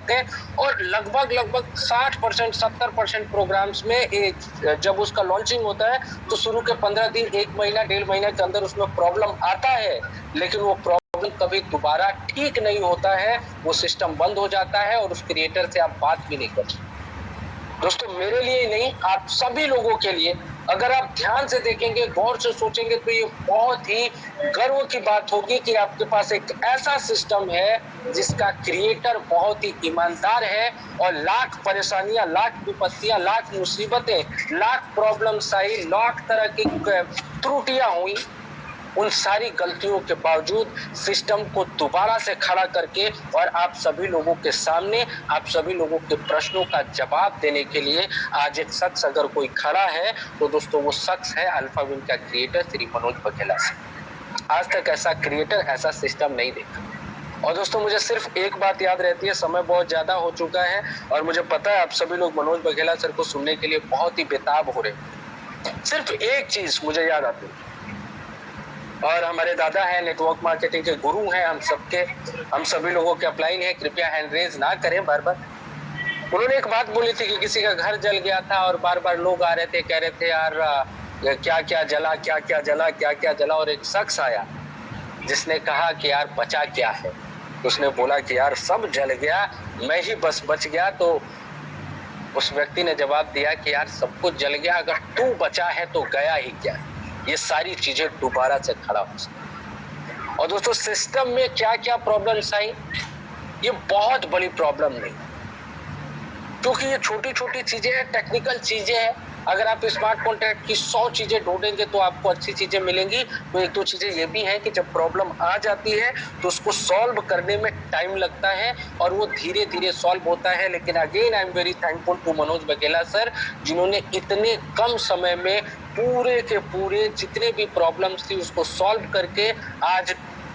सकते हैं। और लगभग 60% 70% प्रोग्राम्स में जब उसका लॉन्चिंग होता है तो शुरू के 15 दिन, 1 महीना, 1.5 महीने के अंदर उसमें प्रॉब्लम आता है, लेकिन वो प्रॉब्लम कभी दोबारा ठीक नहीं होता है, वो सिस्टम बंद हो जाता है और उस क्रिएटर से आप बात भी नहीं कर सकते। दोस्तों, मेरे लिए ही नहीं, आप सभी लोगों के लिए अगर आप ध्यान से देखेंगे, गौर से सोचेंगे तो ये बहुत ही गर्व की बात होगी कि आपके पास एक ऐसा सिस्टम है जिसका क्रिएटर बहुत ही ईमानदार है और लाख परेशानियां, लाख विपत्तियां, लाख मुसीबतें, लाख प्रॉब्लम्स आई, लाख तरह की त्रुटियां हुई, उन सारी गलतियों के बावजूद सिस्टम को दोबारा से खड़ा करके और आप सभी लोगों के सामने, आप सभी लोगों के प्रश्नों का जवाब देने के लिए आज एक शख्स अगर कोई खड़ा है तो दोस्तों वो शख्स है अल्फाविन का क्रिएटर श्री मनोज बघेला से। आज तक ऐसा क्रिएटर, ऐसा सिस्टम नहीं देखा। और दोस्तों, मुझे सिर्फ एक बात याद रहती है, समय बहुत ज्यादा हो चुका है और मुझे पता है आप सभी लोग मनोज बघेला सर को सुनने के लिए बहुत ही बेताब हो रहे। सिर्फ एक चीज मुझे याद आती है, और हमारे दादा हैं, नेटवर्क मार्केटिंग के गुरु हैं, हम सभी लोगों के अपलाइन है, कृपया हैंड रेज ना करें बार बार। उन्होंने एक बात बोली थी कि किसी का घर जल गया था और बार बार लोग आ रहे थे, कह रहे थे यार क्या क्या जला, क्या क्या जला, क्या क्या जला, और एक शख्स आया जिसने कहा कि यार बचा क्या है। उसने बोला कि यार सब जल गया, मैं ही बस बच गया। तो उस व्यक्ति ने जवाब दिया कि यार सब कुछ जल गया, अगर तू बचा है तो गया ही क्या। ये सारी चीजें दोबारा से खड़ा हो सकती। और दोस्तों, सिस्टम में क्या क्या प्रॉब्लम्स आई, ये बहुत बड़ी प्रॉब्लम नहीं, क्योंकि ये छोटी छोटी चीजें हैं, टेक्निकल चीजें हैं। अगर आप स्मार्ट कॉन्ट्रैक्ट की 100 चीजें ढूंढेंगे तो आपको अच्छी चीजें मिलेंगी। तो एक दो चीजें ये भी है कि जब प्रॉब्लम आ जाती है तो उसको सॉल्व करने में टाइम लगता है और वो धीरे धीरे सॉल्व होता है। लेकिन again I am very thankful to Manoj Baghela sir, जिन्होंने इतने कम समय में पूरे के पूरे जितने भी प्रॉब्लम्स थी उसको सॉल्व करके आज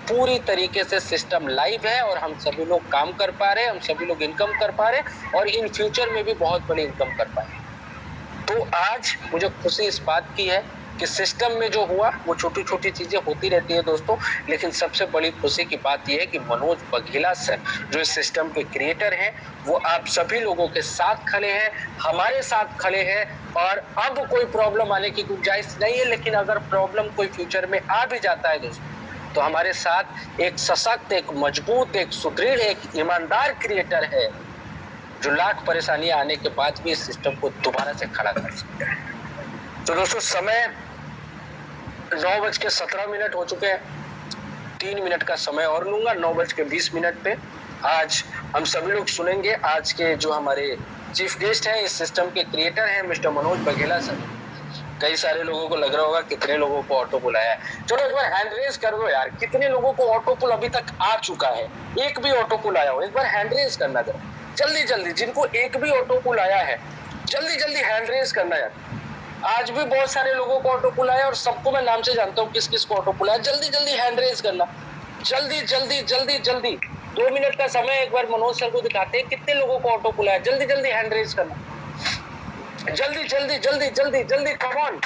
पूरी तरीके से सिस्टम लाइव है और हम सभी लोग काम कर पा रहे हैं, हम सभी लोग इनकम कर पा रहे हैं और इन फ्यूचर में भी बहुत बड़ी इनकम कर पाए। तो आज मुझे खुशी इस बात की है कि सिस्टम में जो हुआ वो छोटी छोटी चीजें होती रहती है दोस्तों, लेकिन सबसे बड़ी खुशी की बात यह है कि मनोज बघेला सर जो इस सिस्टम के क्रिएटर हैं वो आप सभी लोगों के साथ खड़े हैं, हमारे साथ खड़े हैं। और अब कोई प्रॉब्लम आने की गुंजाइश नहीं है, लेकिन अगर प्रॉब्लम कोई फ्यूचर में आ भी जाता है दोस्तों तो हमारे साथ एक सशक्त, एक मजबूत, एक सुदृढ़, एक ईमानदार क्रिएटर है जो लाख परेशानियां आने के बाद भी इस सिस्टम को दोबारा से खड़ा कर सकते हैं। तो दोस्तों, समय 9:17 हो चुके हैं। 3 मिनट का समय और लूंगा। 9:20 पे आज हम सभी लोग सुनेंगे आज के जो हमारे चीफ गेस्ट हैं, इस सिस्टम के क्रिएटर हैं मिस्टर मनोज बघेला सर। कई सारे लोगों को लग रहा होगा कितने लोगों को ऑटो पुल आया है। चलो एक बार हैंड रेज कर दो यार, कितने लोगों को ऑटो पुल अभी तक आ चुका है। एक भी ऑटो पुल आया हो, एक बार हैंड रेज करना जरा जल्दी जल्दी। जिनको एक भी ऑटो पुल आया है जल्दी जल्दी हैंड रेज करना यार। आज भी बहुत सारे लोगों को ऑटो पुल आया और सबको मैं नाम से जानता हूँ किस किस को ऑटो पुल आया। जल्दी जल्दी हैंड रेज करना, जल्दी जल्दी जल्दी जल्दी। 2 मिनट का समय एक बार मनोज सर को दिखाते हैं कितने लोगों को ऑटो पुल आया। जल्दी जल्दी हैंड रेज करना, जल्दी जल्दी जल्दी जल्दी जल्दी, कम ऑन।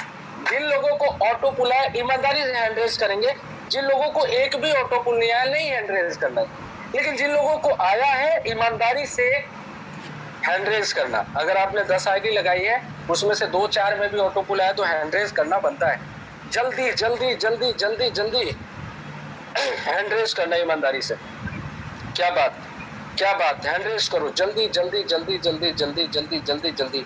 जिन लोगों को ऑटो पुल आया ईमानदारी से हैंड रेज करेंगे, जिन लोगों को एक भी ऑटो पुल नहीं आया नहीं हैंड रेज करना है, लेकिन जिन लोगों को आया है ईमानदारी से हैंड रेज करना। अगर आपने 10 आईडी लगाई है उसमें से 2-4 में भी ऑटो पुल आया तो हैंड रेज करना बनता है। जल्दी जल्दी जल्दी जल्दी जल्दी हैंड रेज करना ईमानदारी से। क्या बात, क्या बात, हैंड रेज करो जल्दी जल्दी जल्दी जल्दी जल्दी जल्दी जल्दी जल्दी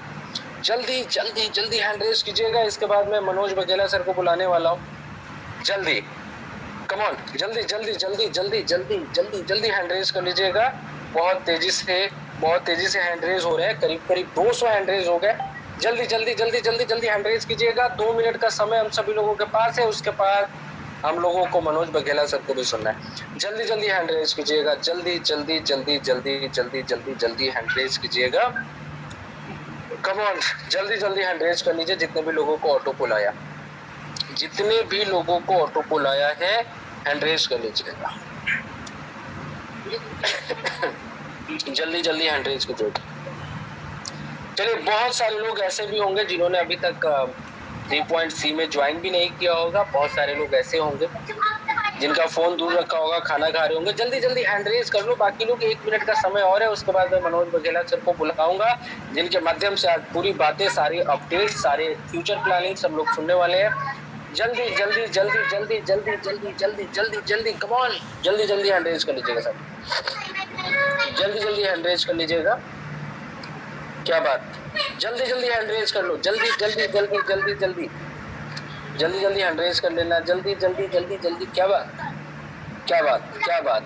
जल्दी जल्दी जल्दी हैंड रेज कीजिएगा। इसके बाद मैं मनोज बघेला सर को बुलाने वाला हूँ। जल्दी, कम ऑन, जल्दी जल्दी जल्दी जल्दी जल्दी जल्दी जल्दी हैंड रेज कर लीजिएगा। बहुत तेजी से हैंड रेज हो रहे हैं, करीब करीब 200 हैंड रेज हो गए। जल्दी जल्दी जल्दी जल्दी जल्दी हैंड रेज कीजिएगा। 2 मिनट का समय हम सभी लोगों के पास है, उसके बाद हम लोगों को मनोज बघेला सर को भी सुनना है। जल्दी जल्दी हैंड रेज कीजिएगा, जल्दी जल्दी जल्दी जल्दी जल्दी जल्दी जल्दी हैंड रेज कीजिएगा। कम ऑन, जल्दी जल्दी हैंड रेज कर लीजिए। जितने भी लोगों को ऑटो पुल आया, जितने भी लोगों को ऑटो पुल आया है हैंड रेज कर लीजिएगा। जल्दी जल्दी हैंड रेज कीजिएगा। चलिए, बहुत सारे लोग ऐसे भी होंगे जिन्होंने अभी तक 3.C में ज्वाइन भी नहीं किया होगा। बहुत सारे लोग ऐसे होंगे जिनका फोन दूर रखा होगा, खाना खा रहे होंगे, जल्दी जल्दी हैंड रेज कर लो। बाकी लोग 1 मिनट का समय और है, उसके बाद मैं मनोज बघेला सर को बुलाऊंगा, जिनके माध्यम से आज पूरी बातें, सारी अपडेट, सारे फ्यूचर प्लानिंग सब लोग सुनने वाले हैं। जल्दी जल्दी जल्दी जल्दी जल्दी जल्दी जल्दी जल्दी जल्दी कम ऑन, जल्दी जल्दी हैंड रेज कर लीजिएगा सर, जल्दी जल्दी हैंड रेज कर लीजिएगा। क्या बात, जल्दी जल्दी हैंड रेज कर लो, जल्दी जल्दी जल्दी जल्दी जल्दी जल्दी जल्दी हैंड रेज कर लेना, जल्दी जल्दी जल्दी जल्दी। क्या बात, क्या बात, क्या बात।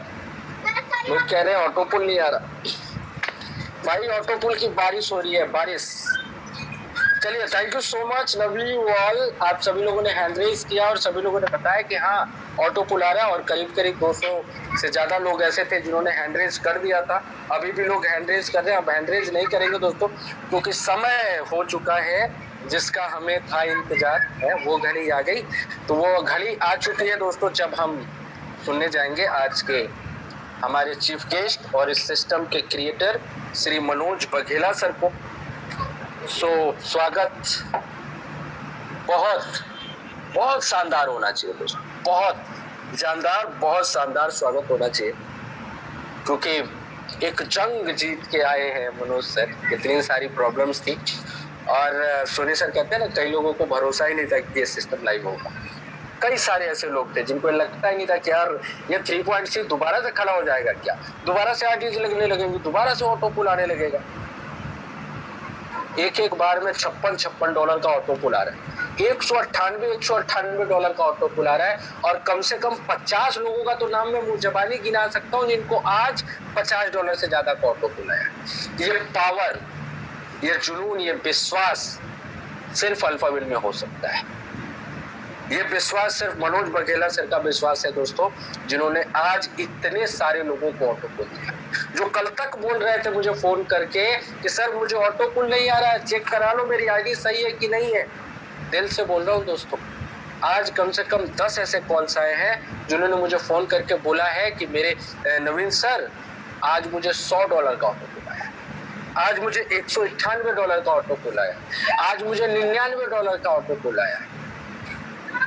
लोग कह रहे हैं ऑटो पुल नहीं आ रहा। भाई ऑटो पुल की बारिश हो रही है, बारिश। चलिए, thank you so much, love you all. आप सभी लोगों ने हैंड रेज किया और सभी लोगों ने बताया कि हाँ ऑटो पुल आ रहा है, और करीब करीब 200 से ज्यादा लोग ऐसे थे जिन्होंने हैंड रेज कर दिया था। अभी भी लोग हैंड रेज कर रहे हैं। अब हैंड रेज नहीं करेंगे दोस्तों, क्योंकि समय हो चुका है जिसका हमें था इंतजार है, वो घड़ी आ गई। तो वो घड़ी आ चुकी है दोस्तों, जब हम सुनने जाएंगे आज के हमारे चीफ गेस्ट और इस सिस्टम के क्रिएटर श्री मनोज बघेला सर को। सो स्वागत बहुत बहुत शानदार होना चाहिए दोस्तों, बहुत जानदार, बहुत शानदार स्वागत होना चाहिए, क्योंकि एक जंग जीत के आए हैं मनोज सर। कितनी सारी प्रॉब्लम्स थी, और सोनी सर कहते हैं ना, कई लोगों को भरोसा ही नहीं था कि ये सिस्टम लाइव होगा। कई सारे ऐसे लोग थे जिनको लगता ही नहीं था कि यार ये 3.6 दोबारा से खड़ा हो जाएगा, क्या दोबारा से आरटीजी लगने लगेंगे, दोबारा से ऑटो पुल आने लगेगा। एक बार में $56 का ऑटो पुल आ रहा है, $198 का ऑटो पुल आ रहा है, और कम से कम 50 लोगों का तो नाम मैं मुंह जबानी गिना सकता हूँ जिनको आज $50 से ज्यादा का ऑटो पुल आया। ये पावर, ये जुनून, ये विश्वास सिर्फ अल्फाबेट में हो सकता है। ये विश्वास सिर्फ मनोज बघेला सर का विश्वास है दोस्तों, जिन्होंने आज इतने सारे लोगों को ऑटो पुल दिया। जो कल तक बोल रहे थे मुझे फोन करके कि सर मुझे ऑटो पुल नहीं आ रहा है, चेक करा लो मेरी आईडी सही है कि नहीं है, दिल से बोल रहा हूँ दोस्तों, आज कम से कम 10 ऐसे कॉल्स आए हैं जिन्होंने मुझे फोन करके बोला है कि मेरे नवीन सर आज मुझे $100 का ऑटो पुल आया, आज मुझे $198 का ऑटो पुल आया, आज मुझे $99 का ऑटो पुल आया।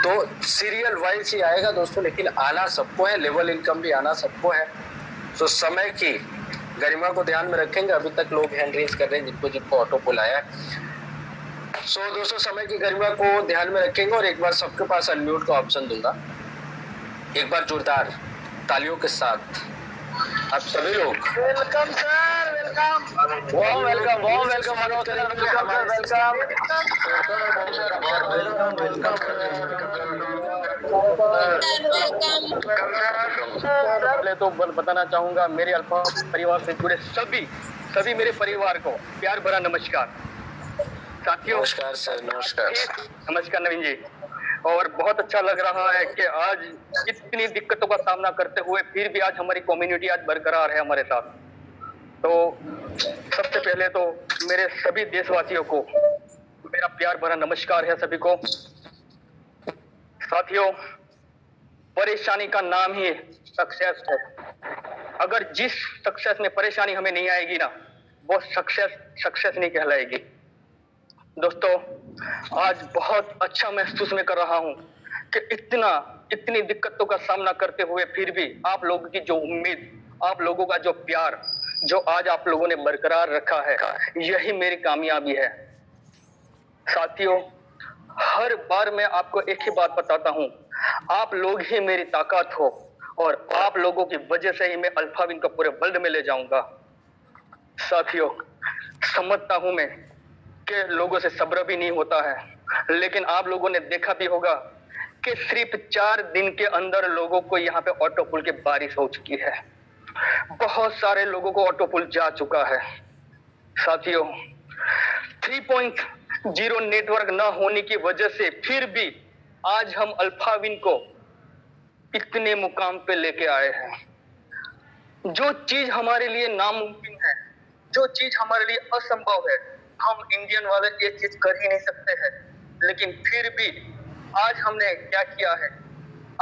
तो सीरियल वाइज ही आएगा दोस्तों, लेकिन आना सबको है, लेवल इनकम भी आना सबको है। तो समय की गरिमा को ध्यान में रखेंगे। अभी तक लोग हैंड रेज कर रहे हैं जिनको जिनको ऑटो पुल आया है। सो दोस्तों समय की गरिमा को ध्यान में रखेंगे, और एक बार सबके पास अनम्यूट का ऑप्शन दूंगा। एक बार जोरदार तालियों के साथ आप सभी लोग welcome sir, welcome, warm welcome, warm welcome Manoj sir, welcome पहले तो बताना चाहूंगा मेरे अल्फा परिवार से जुड़े सभी मेरे परिवार को प्यार भरा नमस्कार। साथियों नमस्कार सर, नमस्कार, नमस्कार नवीन जी। और बहुत अच्छा लग रहा है कि आज इतनी दिक्कतों का सामना करते हुए फिर भी आज हमारी कम्युनिटी आज बरकरार है हमारे साथ। तो सबसे पहले तो मेरे सभी देशवासियों को मेरा प्यार भरा नमस्कार है सभी को। साथियों, परेशानी का नाम ही सक्सेस है। अगर जिस सक्सेस में परेशानी हमें नहीं आएगी ना, वो सक्सेस नहीं कहलाएगी। दोस्तों, आज बहुत अच्छा महसूस मैं कर रहा हूं कि इतनी दिक्कतों का सामना करते हुए फिर भी आप लोगों की जो उम्मीद, आप लोगों का जो प्यार, जो आज आप लोगों ने बरकरार रखा है, यही मेरी कामयाबी है। साथियों, हर बार मैं आपको एक ही बात बताता हूं, आप लोग ही मेरी ताकत हो, और आप लोगों की वजह से ही मैं अल्फाविन को पूरे वर्ल्ड में ले जाऊंगा। साथियों, समझता हूं मैं कि लोगों से सब्र भी नहीं होता है, लेकिन आप लोगों ने देखा भी होगा कि सिर्फ 4 दिन के अंदर लोगों को यहाँ पे ऑटो पुल की बारिश हो चुकी है। बहुत सारे लोगों को ऑटो पुल जा चुका है। साथियों, 3.0 नेटवर्क न होने की वजह से फिर भी आज हम अल्फाविन को इतने मुकाम पे लेके आए हैं। जो चीज हमारे लिए नामुमकिन है, जो चीज हमारे लिए असंभव है, हम इंडियन वाले ये चीज कर ही नहीं सकते हैं, लेकिन फिर भी आज हमने क्या किया है,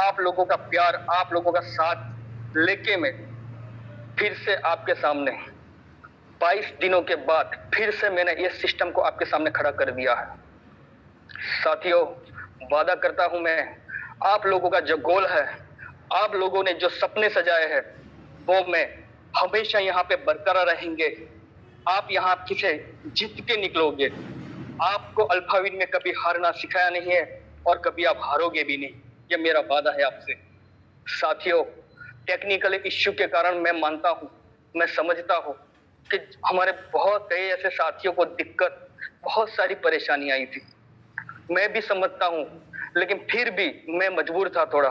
आप लोगों का प्यार, आप लोगों का साथ लेके मैं फिर से आपके सामने 22 दिनों के बाद फिर से मैंने ये सिस्टम को आपके सामने खड़ा कर दिया है। साथियों, वादा करता हूं मैं, आप लोगों का जो गोल है आप लोगों ने जो सपने सजाए हैं वो में हमेशा यहाँ पे बरकरार रहेंगे। आप यहाँ से जीत के निकलोगे। आपको अल्फाविन में कभी हारना सिखाया नहीं है और कभी आप हारोगे भी नहीं, ये मेरा वादा है आपसे। साथियों, टेक्निकल इश्यू के कारण मैं मानता हूँ, मैं समझता हूँ कि हमारे बहुत कई ऐसे साथियों को दिक्कत, बहुत सारी परेशानी आई थी, मैं भी समझता हूँ, लेकिन फिर भी मैं मजबूर था थोड़ा,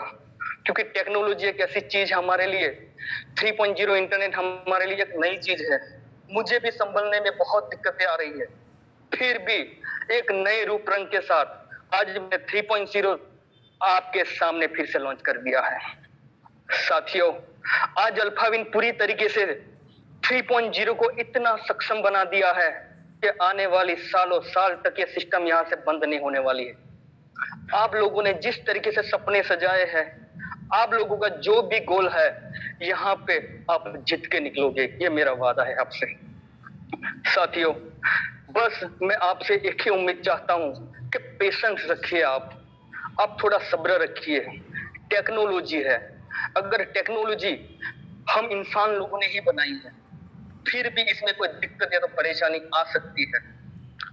क्योंकि टेक्नोलॉजी एक ऐसी चीज है हमारे लिए। 3.0 इंटरनेट हमारे लिए एक नई चीज है। मुझे भी संभलने में बहुत दिक्कतें आ रही है, फिर भी एक नए रूप रंग के साथ आज मैं 3.0 आपके सामने फिर से लॉन्च कर दिया है। साथियों, आज अल्फाविन पूरी तरीके से 3.0 को इतना सक्षम बना दिया है कि आने वाली सालों साल तक ये सिस्टम यहाँ से बंद नहीं होने वाली है। आप लोगों ने जिस तरीके से सपने सजाए हैं, आप लोगों का जो भी गोल है, यहाँ पे आप जीत के निकलोगे, ये मेरा वादा है आपसे। साथियों, बस मैं आपसे एक ही उम्मीद चाहता हूँ कि पेशेंस रखिए। आप थोड़ा सब्र रखिए। टेक्नोलॉजी है, अगर टेक्नोलॉजी हम इंसान लोगों ने ही बनाई है, फिर भी इसमें कोई दिक्कत या तो परेशानी आ सकती है,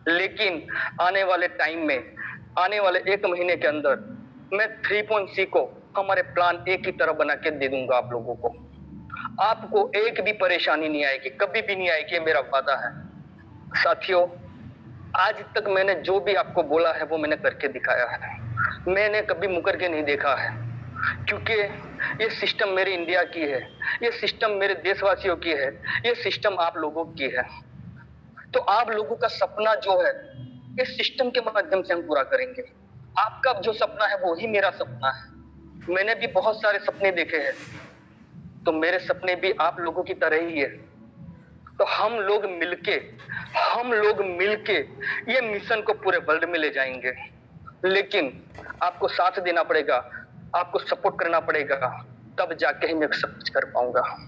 लेकिन आने वाले टाइम में, आने वाले 1 महीने के अंदर मैं 3.0 को हमारे प्लान ए की तरह बना के दे दूंगा आप लोगों को। आपको एक भी परेशानी नहीं आएगी, कभी भी नहीं आएगी, ये मेरा वादा है। साथियों, आज तक मैंने जो भी आपको बोला है वो मैंने करके दिखाया है। मैंने कभी मुकर के नहीं देखा है, क्योंकि ये सिस्टम मेरे इंडिया की है, ये सिस्टम मेरे देशवासियों की है, ये सिस्टम आप लोगों की है। तो आप लोगों का सपना जो है इस सिस्टम के माध्यम से हम पूरा करेंगे। आपका जो सपना है वो ही मेरा सपना है। मैंने भी बहुत सारे सपने देखे हैं, तो मेरे सपने भी आप लोगों की तरह ही है। तो हम लोग मिलके ये मिशन को पूरे वर्ल्ड में ले जाएंगे। लेकिन आपको साथ देना पड़ेगा, आपको सपोर्ट करना पड़ेगा, तब जाके ही मैं सब कुछ कर पाऊंगा।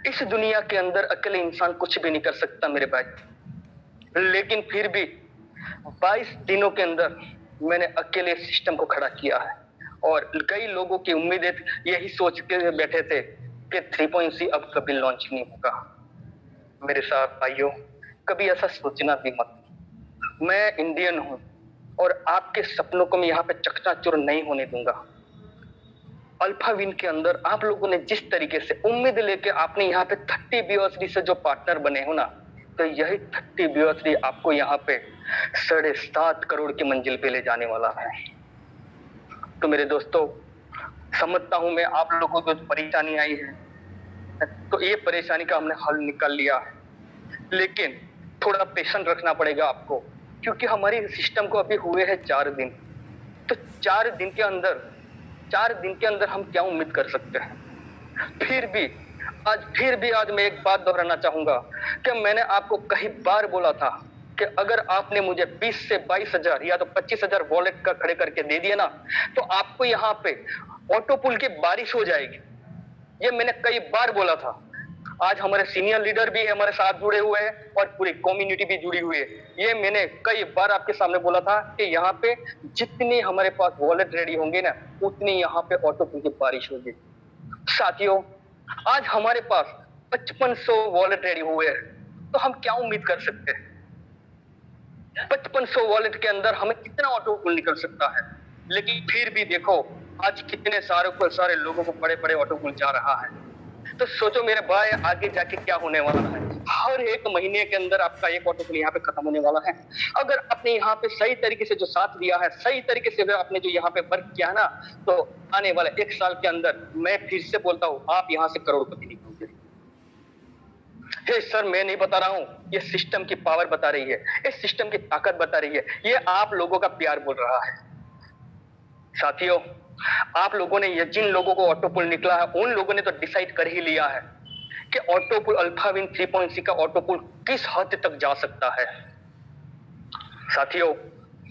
इस दुनिया के अंदर अकेले इंसान कुछ भी नहीं कर सकता मेरे भाई, लेकिन फिर भी 22 दिनों के अंदर मैंने अकेले सिस्टम को खड़ा किया है। और कई लोगों की उम्मीदें यही सोच के बैठे थे कि 3.0 अब कभी लॉन्च नहीं होगा। मेरे साथ भाइयों, कभी ऐसा सोचना भी मत। मैं इंडियन हूं और आपके सपनों को मैं यहाँ पे चकनाचूर नहीं होने दूंगा। अल्फाविन के अंदर आप लोगों ने जिस तरीके से उम्मीद लेके आपने यहाँ पे 30 BOSD से जो पार्टनर बने हो ना, तो यही 30 BOSD आपको यहाँ पे 7.5 करोड़ की मंजिल पे ले जाने वाला है। तो मेरे दोस्तों, समझता हूं मैं आप लोगों को जो परेशानी आई है, तो ये परेशानी का हमने हल निकाल लिया है, लेकिन थोड़ा पेशेंस रखना पड़ेगा आपको, क्योंकि हमारी सिस्टम को अभी हुए हैं 4 दिन। तो 4 दिन के अंदर हम क्या उम्मीद कर सकते हैं। फिर भी आज मैं एक बात दोहराना चाहूंगा कि मैंने आपको कई बार बोला था कि अगर आपने मुझे 20 से 22 हजार या तो 25 हजार वॉलेट का खड़े करके दे दिया ना, तो आपको यहाँ पे ऑटो पुल की बारिश हो जाएगी। ये मैंने कई बार बोला था। आज हमारे सीनियर लीडर भी हमारे साथ जुड़े हुए हैं और पूरी कम्युनिटी भी जुड़ी हुई है। ये मैंने कई बार आपके सामने बोला था कि यहाँ पे जितने हमारे पास वॉलेट रेडी होंगे ना, उतनी यहाँ पे ऑटो पुल की बारिश होगी। साथियों, आज हमारे पास 5500 वॉलेट रेडी हुए हैं, तो हम क्या उम्मीद कर सकते हैं। 5500 वॉलेट के अंदर हमें कितना ऑटो पुल निकल सकता है। लेकिन फिर भी देखो आज कितने सारे लोगों को बड़े बड़े ऑटो पुल जा रहा है। तो सोचो मेरे भाई, आगे जाके क्या होने वाला है। हर 1 महीने के अंदर आपका एक ऑटो पुल यहाँ पे खत्म होने वाला है। अगर आपने यहाँ पे सही तरीके से जो साथ दिया है, सही तरीके से आपने जो यहाँ पे वर्क किया ना, तो आने वाले 1 साल के अंदर मैं फिर से बोलता हूँ, आप यहाँ से करोड़पति निकलोगे। हे सर, मैं नहीं बता रहा हूँ, ये सिस्टम की पावर बता रही है, इस सिस्टम की ताकत बता रही है, ये आप लोगों का प्यार बोल रहा है। साथियों, आप लोगों ने, ये जिन लोगों को ऑटो पुल निकला है, उन लोगों ने तो डिसाइड कर ही लिया है कि ऑटो पुल अल्फाविन 3.0 का ऑटो पुल किस हद तक जा सकता है। साथियों,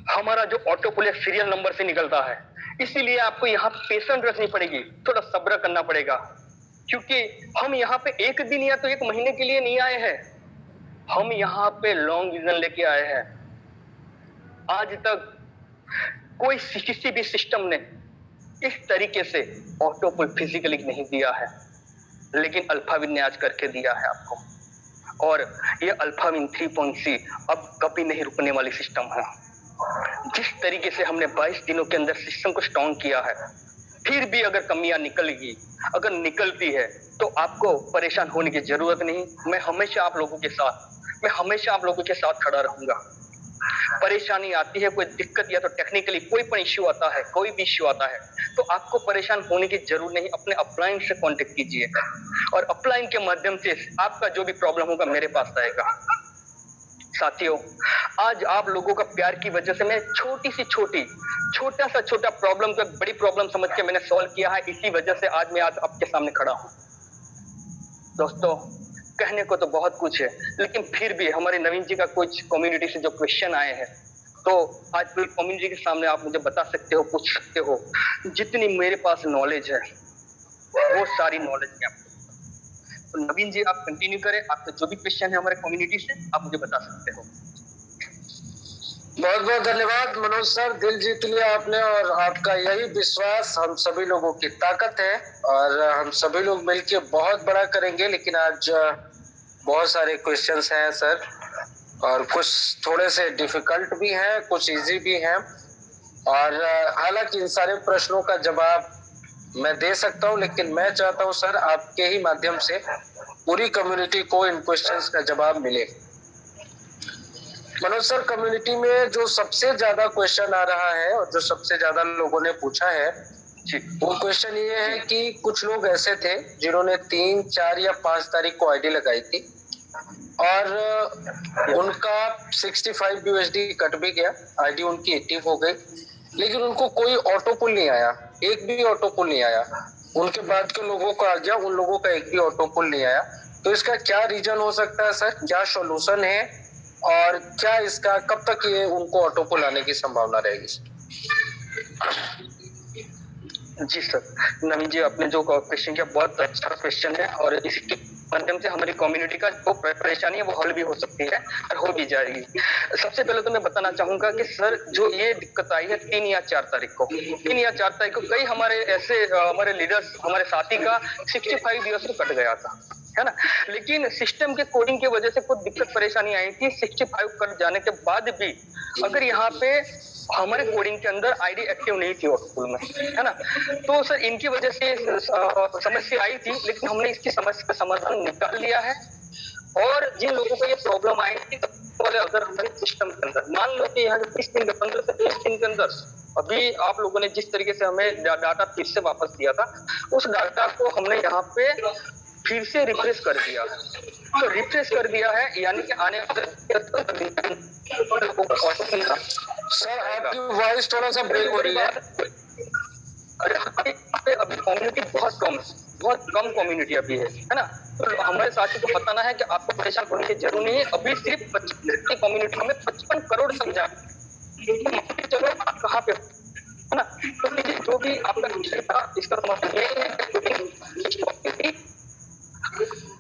हमारा जो ऑटो पुल एक सीरियल नंबर से निकलता है, इसीलिए आपको यहाँ पेशेंस रखनी पड़ेगी, थोड़ा सब्र करना पड़ेगा, क्योंकि हम यहाँ पे 1 दिन या तो 1 महीने के लिए नहीं आए हैं, हम यहाँ पे लॉन्ग विजन लेके आए हैं। आज तक कोई किसी भी सिस्टम ने इस तरीके से ऑटोपुल फिजिकली नहीं दिया है, लेकिन अल्फाविन ने आज करके दिया है आपको। और ये अल्फाविन 3.0 अब कभी नहीं रुकने वाली सिस्टम है। जिस तरीके से हमने 22 दिनों के अंदर सिस्टम को स्ट्रॉन्ग किया है, फिर भी अगर कमियां निकलेगी, अगर निकलती है, तो आपको परेशान होने की जरूरत नहीं। मैं हमेशा आप लोगों के साथ खड़ा रहूंगा। परेशानी आती है, कोई दिक्कत या तो टेक्निकली कोई भी इश्यू आता है, तो आपको परेशान होने की जरूरत नहीं। अपने अपलाइन से कांटेक्ट कीजिए और अपलाइन के माध्यम से आपका जो भी प्रॉब्लम होगा मेरे पास आएगा। साथियों, आज आप लोगों का प्यार की वजह से मैं छोटा सा प्रॉब्लम को बड़ी प्रॉब्लम समझ के मैंने सॉल्व किया है। इसी वजह से आज मैं आज आपके सामने खड़ा हूं। दोस्तों, कहने को तो बहुत कुछ है, लेकिन फिर भी हमारे नवीन जी का कुछ कम्युनिटी से जो क्वेश्चन आए हैं, तो आज पूरी कम्युनिटी के सामने आप मुझे बता सकते हो, पूछ सकते हो। जितनी मेरे पास नॉलेज है वो सारी नॉलेज है आपको। तो नवीन जी, आप कंटिन्यू करें। आपका जो भी क्वेश्चन है हमारे कम्युनिटी से, आप मुझे बता सकते हो। बहुत बहुत धन्यवाद मनोज सर, दिल जीत लिया आपने, और आपका यही विश्वास हम सभी लोगों की ताकत है, और हम सभी लोग मिलके बहुत बड़ा करेंगे। लेकिन आज बहुत सारे क्वेश्चंस हैं सर, और कुछ थोड़े से डिफिकल्ट भी हैं, कुछ इजी भी हैं, और हालांकि इन सारे प्रश्नों का जवाब मैं दे सकता हूं, लेकिन मैं चाहता हूं सर आपके ही माध्यम से पूरी कम्युनिटी को इन क्वेश्चंस का जवाब मिले। मनोज सर, कम्युनिटी में जो सबसे ज्यादा क्वेश्चन आ रहा है और जो सबसे ज्यादा लोगों ने पूछा है, वो क्वेश्चन ये है कि कुछ लोग ऐसे थे जिन्होंने 3, 4 या 5 तारीख को आईडी लगाई थी, और उनका 65 USD कट भी गया, आईडी उनकी एक्टिव हो गई, लेकिन उनको कोई ऑटो पुल नहीं आया, एक भी ऑटो पुल नहीं आया। उनके बाद के लोगों को आ गया, उन लोगों का एक भी ऑटो पुल नहीं आया। तो इसका क्या रीजन हो सकता है सर, क्या सॉल्यूशन है, और क्या इसका कब तक ये उनको ऑटो पुल आने की संभावना रहेगी? जी सर, नवीन जी, आपने जो क्वेश्चन किया बहुत अच्छा क्वेश्चन है, और इसके माध्यम से हमारी कम्युनिटी का जो परेशानी है वो हल भी हो सकती है और हो भी जाएगी। सबसे पहले तो मैं बताना चाहूंगा कि सर जो ये दिक्कत आई है 3 या 4 तारीख को, कई हमारे ऐसे हमारे लीडर्स, हमारे साथी का 65 दिवस को कट गया था, है ना। लेकिन सिस्टम के कोडिंग की वजह से कुछ दिक्कत परेशानी आई थी। 65 कट जाने के बाद भी अगर यहाँ पे हमारे कोडिंग के अंदर आईडी एक्टिव नहीं थी ऑटोपुल में, है ना, तो सर इनकी वजह से समस्या आई थी, लेकिन हमने इसकी समस्या का समाधान निकाल लिया है। और जिन लोगों को ये प्रॉब्लम आई थी, अगर हमारे सिस्टम के अंदर मान लो कि यहाँ 30 दिन, 15 से 20 दिन के अंदर अभी आप लोगों ने जिस तरीके से हमें डाटा फिर से वापस दिया था, उस डाटा को हमने यहाँ पे फिर से रिफ्रेश कर दिया है। तो रिफ्रेश कर दिया है, यानी कि आने वाले सर आपकी वॉइस थोड़ा सा ब्रेक हो रही है। अभी कम्युनिटी बहुत कम कम्युनिटी अभी है ना। तो हमारे साथी को बताना है कि आपको परेशान होने की जरूरत नहीं है। अभी सिर्फ 55 कम्युनिटी हमें 55 करोड़ समझा, चलो आप कहाँ पे, है ना। तो जो भी आपका विषय था, इसका समाधान यही है।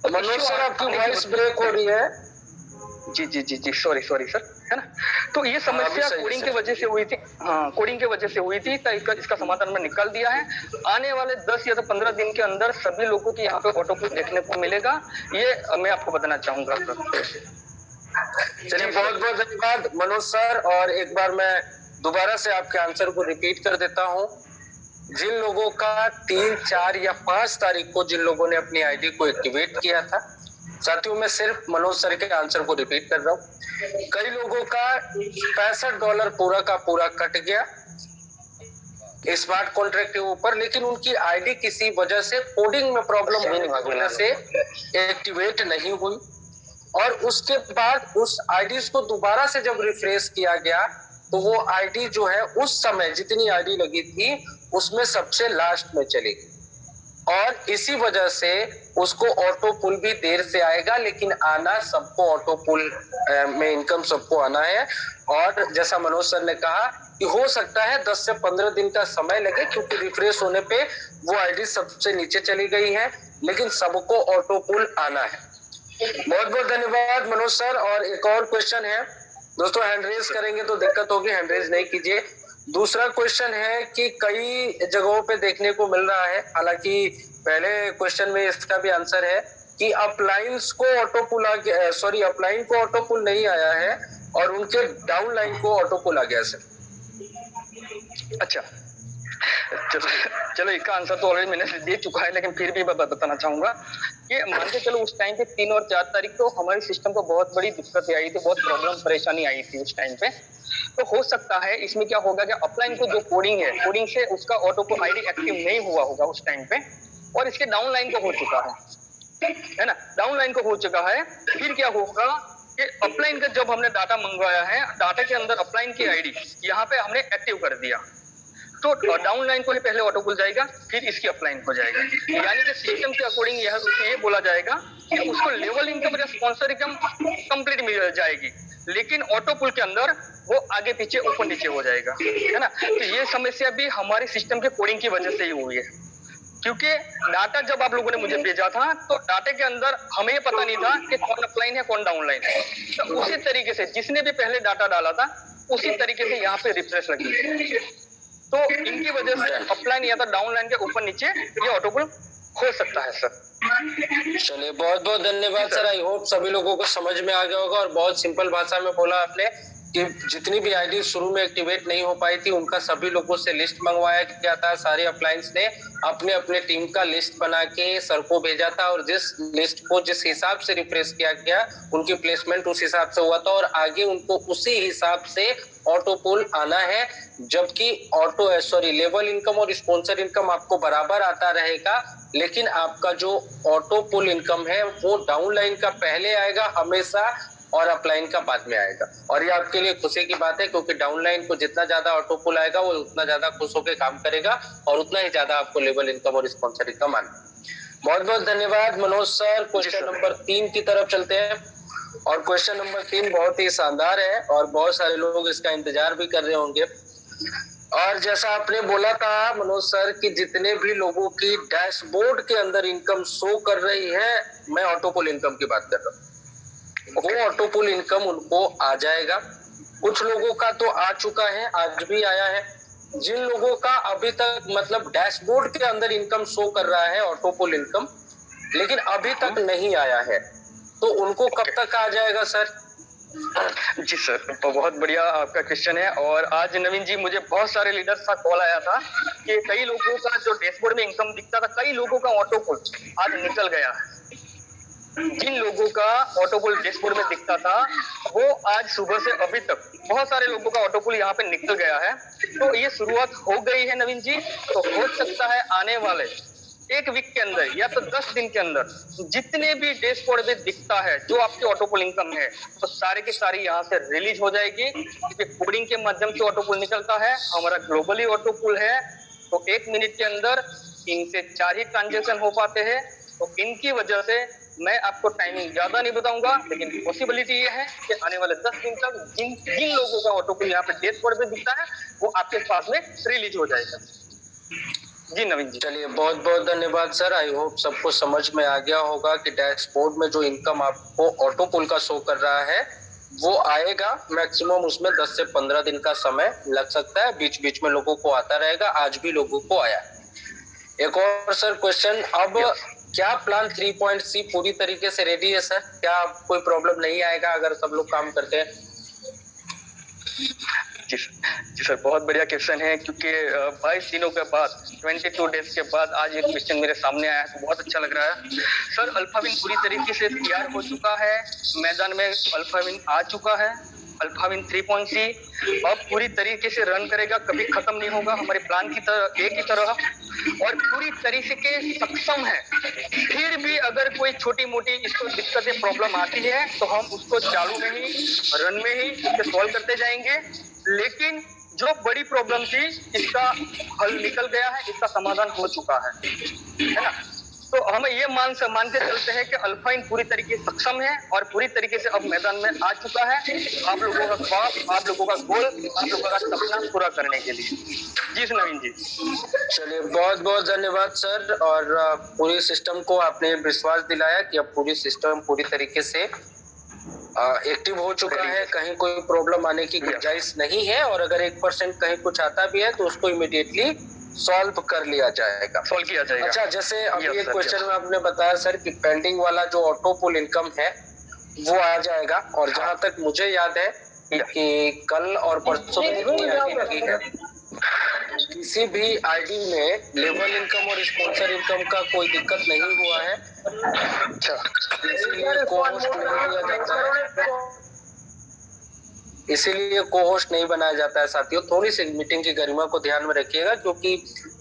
मनोज सर, आपकी वॉइस ब्रेक हो रही है। जी सॉरी सर, है ना। तो ये समस्या कोडिंग की वजह से हुई थी, हाँ कोडिंग की वजह से हुई थी। तो इसका समाधान मैं निकाल दिया है। आने वाले 10 या तो 15 दिन के अंदर सभी लोगों की यहाँ पे ऑटोपुल देखने को मिलेगा, ये मैं आपको बताना चाहूंगा। चलिए, बहुत बहुत धन्यवाद मनोज सर। और एक बार मैं दोबारा से आपके आंसर को रिपीट कर देता हूँ। जिन लोगों का 3, 4 या 5 तारीख को जिन लोगों ने अपनी आईडी को एक्टिवेट किया था, साथियों मैं सिर्फ मनोज सर के आंसर को रिपीट कर रहा हूँ। कई लोगों का $65 पूरा का पूरा कट गया स्मार्ट कॉन्ट्रैक्ट के ऊपर, लेकिन उनकी आईडी किसी वजह से कोडिंग में प्रॉब्लम होने की वजह से एक्टिवेट नहीं हुई। और उसके बाद उस आईडी को दोबारा से जब रिफ्रेश किया गया, तो वो आईडी जो है उस समय जितनी आईडी लगी थी उसमें सबसे लास्ट में चली गई, और इसी वजह से उसको ऑटो पुल भी देर से आएगा, लेकिन आना सबको ऑटो पुल में इनकम सबको आना है। और जैसा मनोज सर ने कहा कि हो सकता है 10 से 15 दिन का समय लगे, क्योंकि रिफ्रेश होने पे वो आईडी सबसे नीचे चली गई है, लेकिन सबको ऑटो पुल आना है। बहुत बहुत धन्यवाद मनोज सर। और एक और क्वेश्चन है दोस्तों, हैंड रेज करेंगे तो दिक्कत होगी, हैंड रेज नहीं कीजिए। दूसरा क्वेश्चन है कि कई जगहों पे देखने को मिल रहा है, हालांकि पहले क्वेश्चन में इसका भी आंसर है कि अपलाइंस को ऑटो पुल आ गया, सॉरी अपलाइन को ऑटो पुल नहीं आया है और उनके डाउन लाइन को ऑटो पुल आ गया सर। अच्छा, चलो इसका आंसर तो ऑलरेडी मैंने दे चुका है, लेकिन फिर भी मैं बताना चाहूंगा कि मान के चलो उस टाइम पे 3 और 4 तारीख को हमारे सिस्टम को बहुत बड़ी दिक्कत आई थी, बहुत प्रॉब्लम परेशानी आई थी उस टाइम पे। तो हो सकता है इसमें क्या होगा कि अपलाइन को जो कोडिंग है, कोडिंग से उसका ऑटो को आईडी एक्टिव नहीं हुआ होगा उस टाइम पे, और इसके डाउन लाइन को हो चुका है ना, डाउन लाइन को हो चुका है। फिर क्या होगा कि अपलाइन का जब हमने डाटा मंगवाया है, डाटा के अंदर अपलाइन की आईडी यहाँ पे हमने एक्टिव कर दिया, तो डाउन लाइन को ही पहले ऑटो पुल जाएगा, फिर इसकी अपलाइन हो जाएगा। यानी कि सिस्टम के अकॉर्डिंग ये बोला जाएगा कि उसको लेवल इनकम या स्पॉन्सर इनकम कंप्लीट मिल जाएगी, लेकिन ऑटो पुल के अंदर वो आगे पीछे ऊपर नीचे हो जाएगा, है ना। तो ये समस्या भी हमारे सिस्टम के कोडिंग की वजह से ही हुई है, क्योंकि डाटा जब आप लोगों ने मुझे भेजा था तो डाटे के अंदर हमें ये पता नहीं था कि कौन अपलाइन है कौन डाउन लाइन है। तो उसी तरीके से जिसने भी पहले डाटा डाला था उसी तरीके से यहाँ पे रिफ्रेश लगी, तो इनकी वजह से अपलाइन या तो डाउन लाइन के ऊपर नीचे ये ऑटो पुल हो सकता है सर। चलिए बहुत बहुत धन्यवाद सर। आई होप सभी लोगों को समझ में आ गया होगा और बहुत सिंपल भाषा में बोला आपने कि जितनी भी आईडी शुरू में एक्टिवेट नहीं हो पाई थी उनका सभी लोगों से लिस्ट मंगवाया गया था। सारे अप्लायंस ने अपने अपने टीम का लिस्ट बना के सर को भेजा था और जिस लिस्ट को जिस हिसाब से रिफ्रेश किया गया उनकी प्लेसमेंट उस हिसाब से हुआ था और आगे उनको उसी हिसाब से ऑटो पुल आना है। जबकि लेवल इनकम और स्पॉन्सर इनकम आपको बराबर आता रहेगा, लेकिन आपका जो ऑटो पुल इनकम है वो डाउन लाइन का पहले आएगा हमेशा और अपलाइन का बाद में आएगा। और ये आपके लिए खुशी की बात है क्योंकि डाउन लाइन को जितना ज्यादा ऑटो पुल आएगा वो उतना ज्यादा खुश होकर काम करेगा और उतना ही ज्यादा आपको लेवल इनकम और स्पॉन्सर इनकम आना। बहुत बहुत धन्यवाद मनोज सर। क्वेश्चन नंबर 3 की तरफ चलते हैं और क्वेश्चन नंबर 3 बहुत ही शानदार है और बहुत सारे लोग इसका इंतजार भी कर रहे होंगे। और जैसा आपने बोला था मनोज सर कि जितने भी लोगों की डैशबोर्ड के अंदर इनकम शो कर रही है, मैं ऑटो पुल इनकम की बात कर रहा हूँ, वो ऑटो पुल इनकम उनको आ जाएगा। कुछ लोगों का तो आ चुका है, आज भी आया है। जिन लोगों का अभी तक मतलब डैशबोर्ड के अंदर इनकम शो कर रहा है ऑटो पुल इनकम, लेकिन अभी तक नहीं आया है, तो उनको कब तक आ जाएगा सर? जी सर, तो बहुत बढ़िया आपका क्वेश्चन है। और आज नवीन जी मुझे बहुत सारे लीडर्स का कॉल आया था कि कई लोगों का जो डैशबोर्ड में इनकम दिखता था, कई लोगों का ऑटो पुल आज निकल गया है। जिन लोगों का ऑटो पुल डैशबोर्ड में दिखता था वो आज सुबह से अभी तक बहुत सारे लोगों का ऑटो पुल यहाँ पे निकल गया है। तो ये शुरुआत हो गई है नवीन जी, तो हो सकता है आने वाले 1 वीक के अंदर या तो 10 दिन के अंदर जितने भी डैशबोर्ड में दिखता है जो आपकी ऑटो पुल इनकम है तो सारे के सारी यहाँ से रिलीज हो जाएगी, क्योंकि कोडिंग के माध्यम से ऑटो पुल निकलता है। हमारा ग्लोबली ऑटो पुल है, तो 1 मिनट के अंदर 3 से 4 ही ट्रांजेक्शन हो पाते हैं। तो इनकी वजह से मैं आपको टाइमिंग ज्यादा नहीं बताऊंगा, लेकिन पॉसिबिलिटी ये है कि आने वाले 10 दिन तक जिन लोगों का ऑटो पुल यहाँ पे डैशबोर्ड में दिखता है वो आपके पास में रिलीज हो जाएगा। जी नवीन जी। चलिए बहुत बहुत धन्यवाद सर। आई होप सबको समझ में आ गया होगा कि डैशबोर्ड में जो इनकम आपको ऑटो पुल का शो कर रहा है वो आएगा। मैक्सिमम उसमें 10 से 15 दिन का समय लग सकता है, बीच बीच में लोगों को आता रहेगा। आज भी लोगों को आया। एक और सर क्वेश्चन, अब क्या प्लान 3.C पूरी तरीके से रेडी है सर? क्या कोई प्रॉब्लम नहीं आएगा अगर सब लोग काम करते हैं? जी सर, बहुत बढ़िया क्वेश्चन है, क्योंकि 22 दिनों के बाद 22 डेज के बाद आज ये क्वेश्चन मेरे सामने आया है तो बहुत अच्छा लग रहा है। सर अल्फाविन पूरी तरीके से तैयार हो चुका है, मैदान में अल्फाविन आ चुका है। अल्फाविन 3.C अब पूरी तरीके से रन करेगा, कभी खत्म नहीं होगा, हमारे प्लान की तरह एक ही तरह और पूरी तरीके के सक्षम है। फिर भी अगर कोई छोटी मोटी इसको दिक्कतें प्रॉब्लम आती है तो हम उसको चालू में ही रन में ही उसके सॉल्व करते जाएंगे, लेकिन जो बड़ी प्रॉब्लम थी इसका हल निकल गया है, इसका समाधान हो चुका है ना। तो हम ये मान के चलते हैं कि अल्फाइन पूरी तरीके से सक्षम है और पूरी तरीके से अब मैदान में आ चुका है आप लोगों का ख्वाब, आप लोगों का गोल, आप लोगों का सपना पूरा करने के लिए। जी नवीन जी। चलिए बहुत बहुत धन्यवाद सर। और पूरी सिस्टम को आपने विश्वास दिलाया कि अब पूरी सिस्टम पूरी तरीके से एक्टिव हो चुका है, कहीं कोई प्रॉब्लम आने की गुंजाइश नहीं है, और अगर 1% कहीं कुछ आता भी है तो उसको इमीडिएटली सॉल्व कर लिया जाएगा, सॉल्व किया जाएगा। अच्छा, जैसे अभी Yes, एक sir, क्वेश्चन yes. में आपने बताया सर कि पेंडिंग वाला जो ऑटो पुल इनकम है वो आ जाएगा, और जहां तक मुझे याद है कि कल और परसों में लगी है, किसी भी आईडी में लेवल इनकम और स्पॉन्सर इनकम का कोई दिक्कत नहीं हुआ है, अच्छा, इसीलिए को-होस्ट नहीं दिया जाता है, इसीलिए को-होस्ट नहीं बनाया जाता है। साथियों, थोड़ी सी मीटिंग की गरिमा को ध्यान में रखिएगा, क्योंकि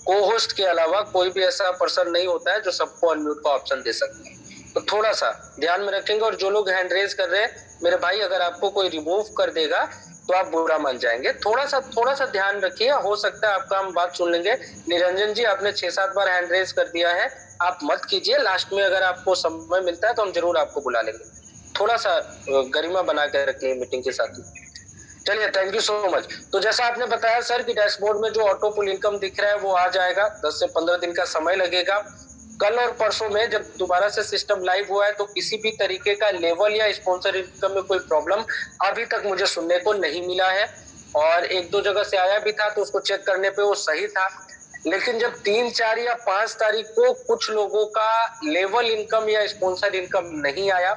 को-होस्ट के अलावा कोई भी ऐसा पर्सन नहीं होता है जो सबको अनम्यूट का ऑप्शन दे सकते हैं, तो थोड़ा सा ध्यान में रखेंगे। और जो लोग हैंड रेज कर रहे हैं, मेरे भाई, अगर आपको कोई रिमूव कर देगा तो आप बुरा मान जाएंगे, थोड़ा सा ध्यान रखिए, हो सकता है आपका हम बात सुन लेंगे। निरंजन जी, आपने 6-7 बार हैंड रेज कर दिया है, आप मत कीजिए, लास्ट में अगर आपको समय मिलता है तो हम जरूर आपको बुला लेंगे, थोड़ा सा गरिमा बना के रखिए मीटिंग के साथ ही। चलिए, थैंक यू सो मच। तो जैसा आपने बताया सर कि डैशबोर्ड में जो ऑटो पुल इनकम दिख रहा है वो आ जाएगा, 10 से 15 दिन का समय लगेगा। कल और परसों में जब दोबारा से सिस्टम लाइव हुआ है तो किसी भी तरीके का लेवल या स्पॉन्सर इनकम में कोई प्रॉब्लम अभी तक मुझे सुनने को नहीं मिला है, और 1-2 जगह से आया भी था तो उसको चेक करने पे वो सही था। लेकिन जब 3, 4 या 5 तारीख को कुछ लोगों का लेवल इनकम या स्पॉन्सर इनकम नहीं आया,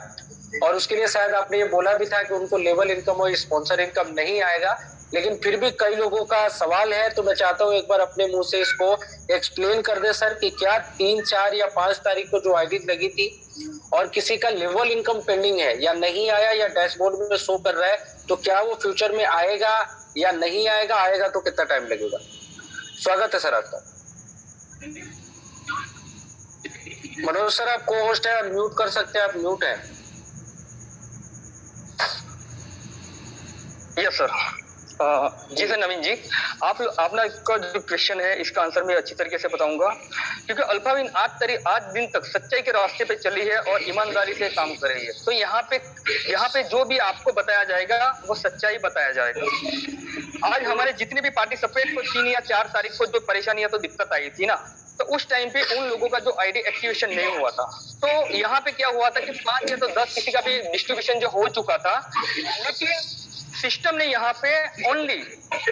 और उसके लिए शायद आपने ये बोला भी था कि उनको लेवल इनकम और स्पॉन्सर इनकम नहीं आएगा, लेकिन फिर भी कई लोगों का सवाल है, तो मैं चाहता हूं एक बार अपने मुंह से इसको एक्सप्लेन कर दे सर कि क्या 3, 4 या 5 तारीख को जो आईडी लगी थी और किसी का लेवल इनकम पेंडिंग है या नहीं आया या डैशबोर्ड में शो कर रहा है, तो क्या वो फ्यूचर में आएगा या नहीं आएगा, आएगा तो कितना टाइम लगेगा? स्वागत है सर आपका। मनोज सर, आप को होस्ट है, म्यूट कर सकते हैं, आप म्यूट है। Yes sir. जी सर, नवीन जी, आपने इसका जो क्वेश्चन है इसका आंसर मैं अच्छी तरीके से बताऊंगा, क्योंकि अल्फाविन आज दिन तक सच्चाई के रास्ते पे चली है और ईमानदारी से काम कर रही है। तो यहाँ पे जो भी आपको बताया जाएगा वो सच्चाई बताया जाएगा। आज हमारे जितने भी पार्टिसिपेंट को 3 या 4 तारीख को जो परेशानी या तो दिक्कत आई थी ना, तो उस टाइम पे उन लोगों का जो आईडी एक्टिवेशन नहीं हुआ था, तो यहाँ पे क्या हुआ था कि 5 या तो 10 किसी का भी डिस्ट्रीब्यूशन जो हो चुका था, लेकिन सिस्टम ने यहाँ पे ओनली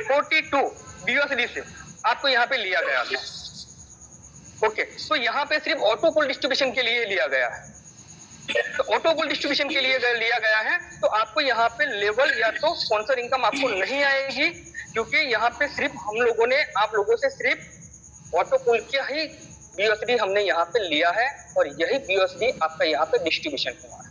42 BUSD से आपको यहाँ पे लिया गया था। ओके, तो यहाँ पे सिर्फ ऑटो पुल डिस्ट्रीब्यूशन के लिए लिया गया है। तो ऑटो पुल डिस्ट्रीब्यूशन के लिए लिया गया है, तो आपको यहाँ पे लेवल या तो स्पॉन्सर इनकम आपको नहीं आएगी, क्योंकि यहाँ पे सिर्फ हम लोगों ने आप लोगों से सिर्फ ऑटो पुल के ही BUSD हमने यहाँ पे लिया है, और यही BUSD आपका यहाँ पे डिस्ट्रीब्यूशन हुआ है।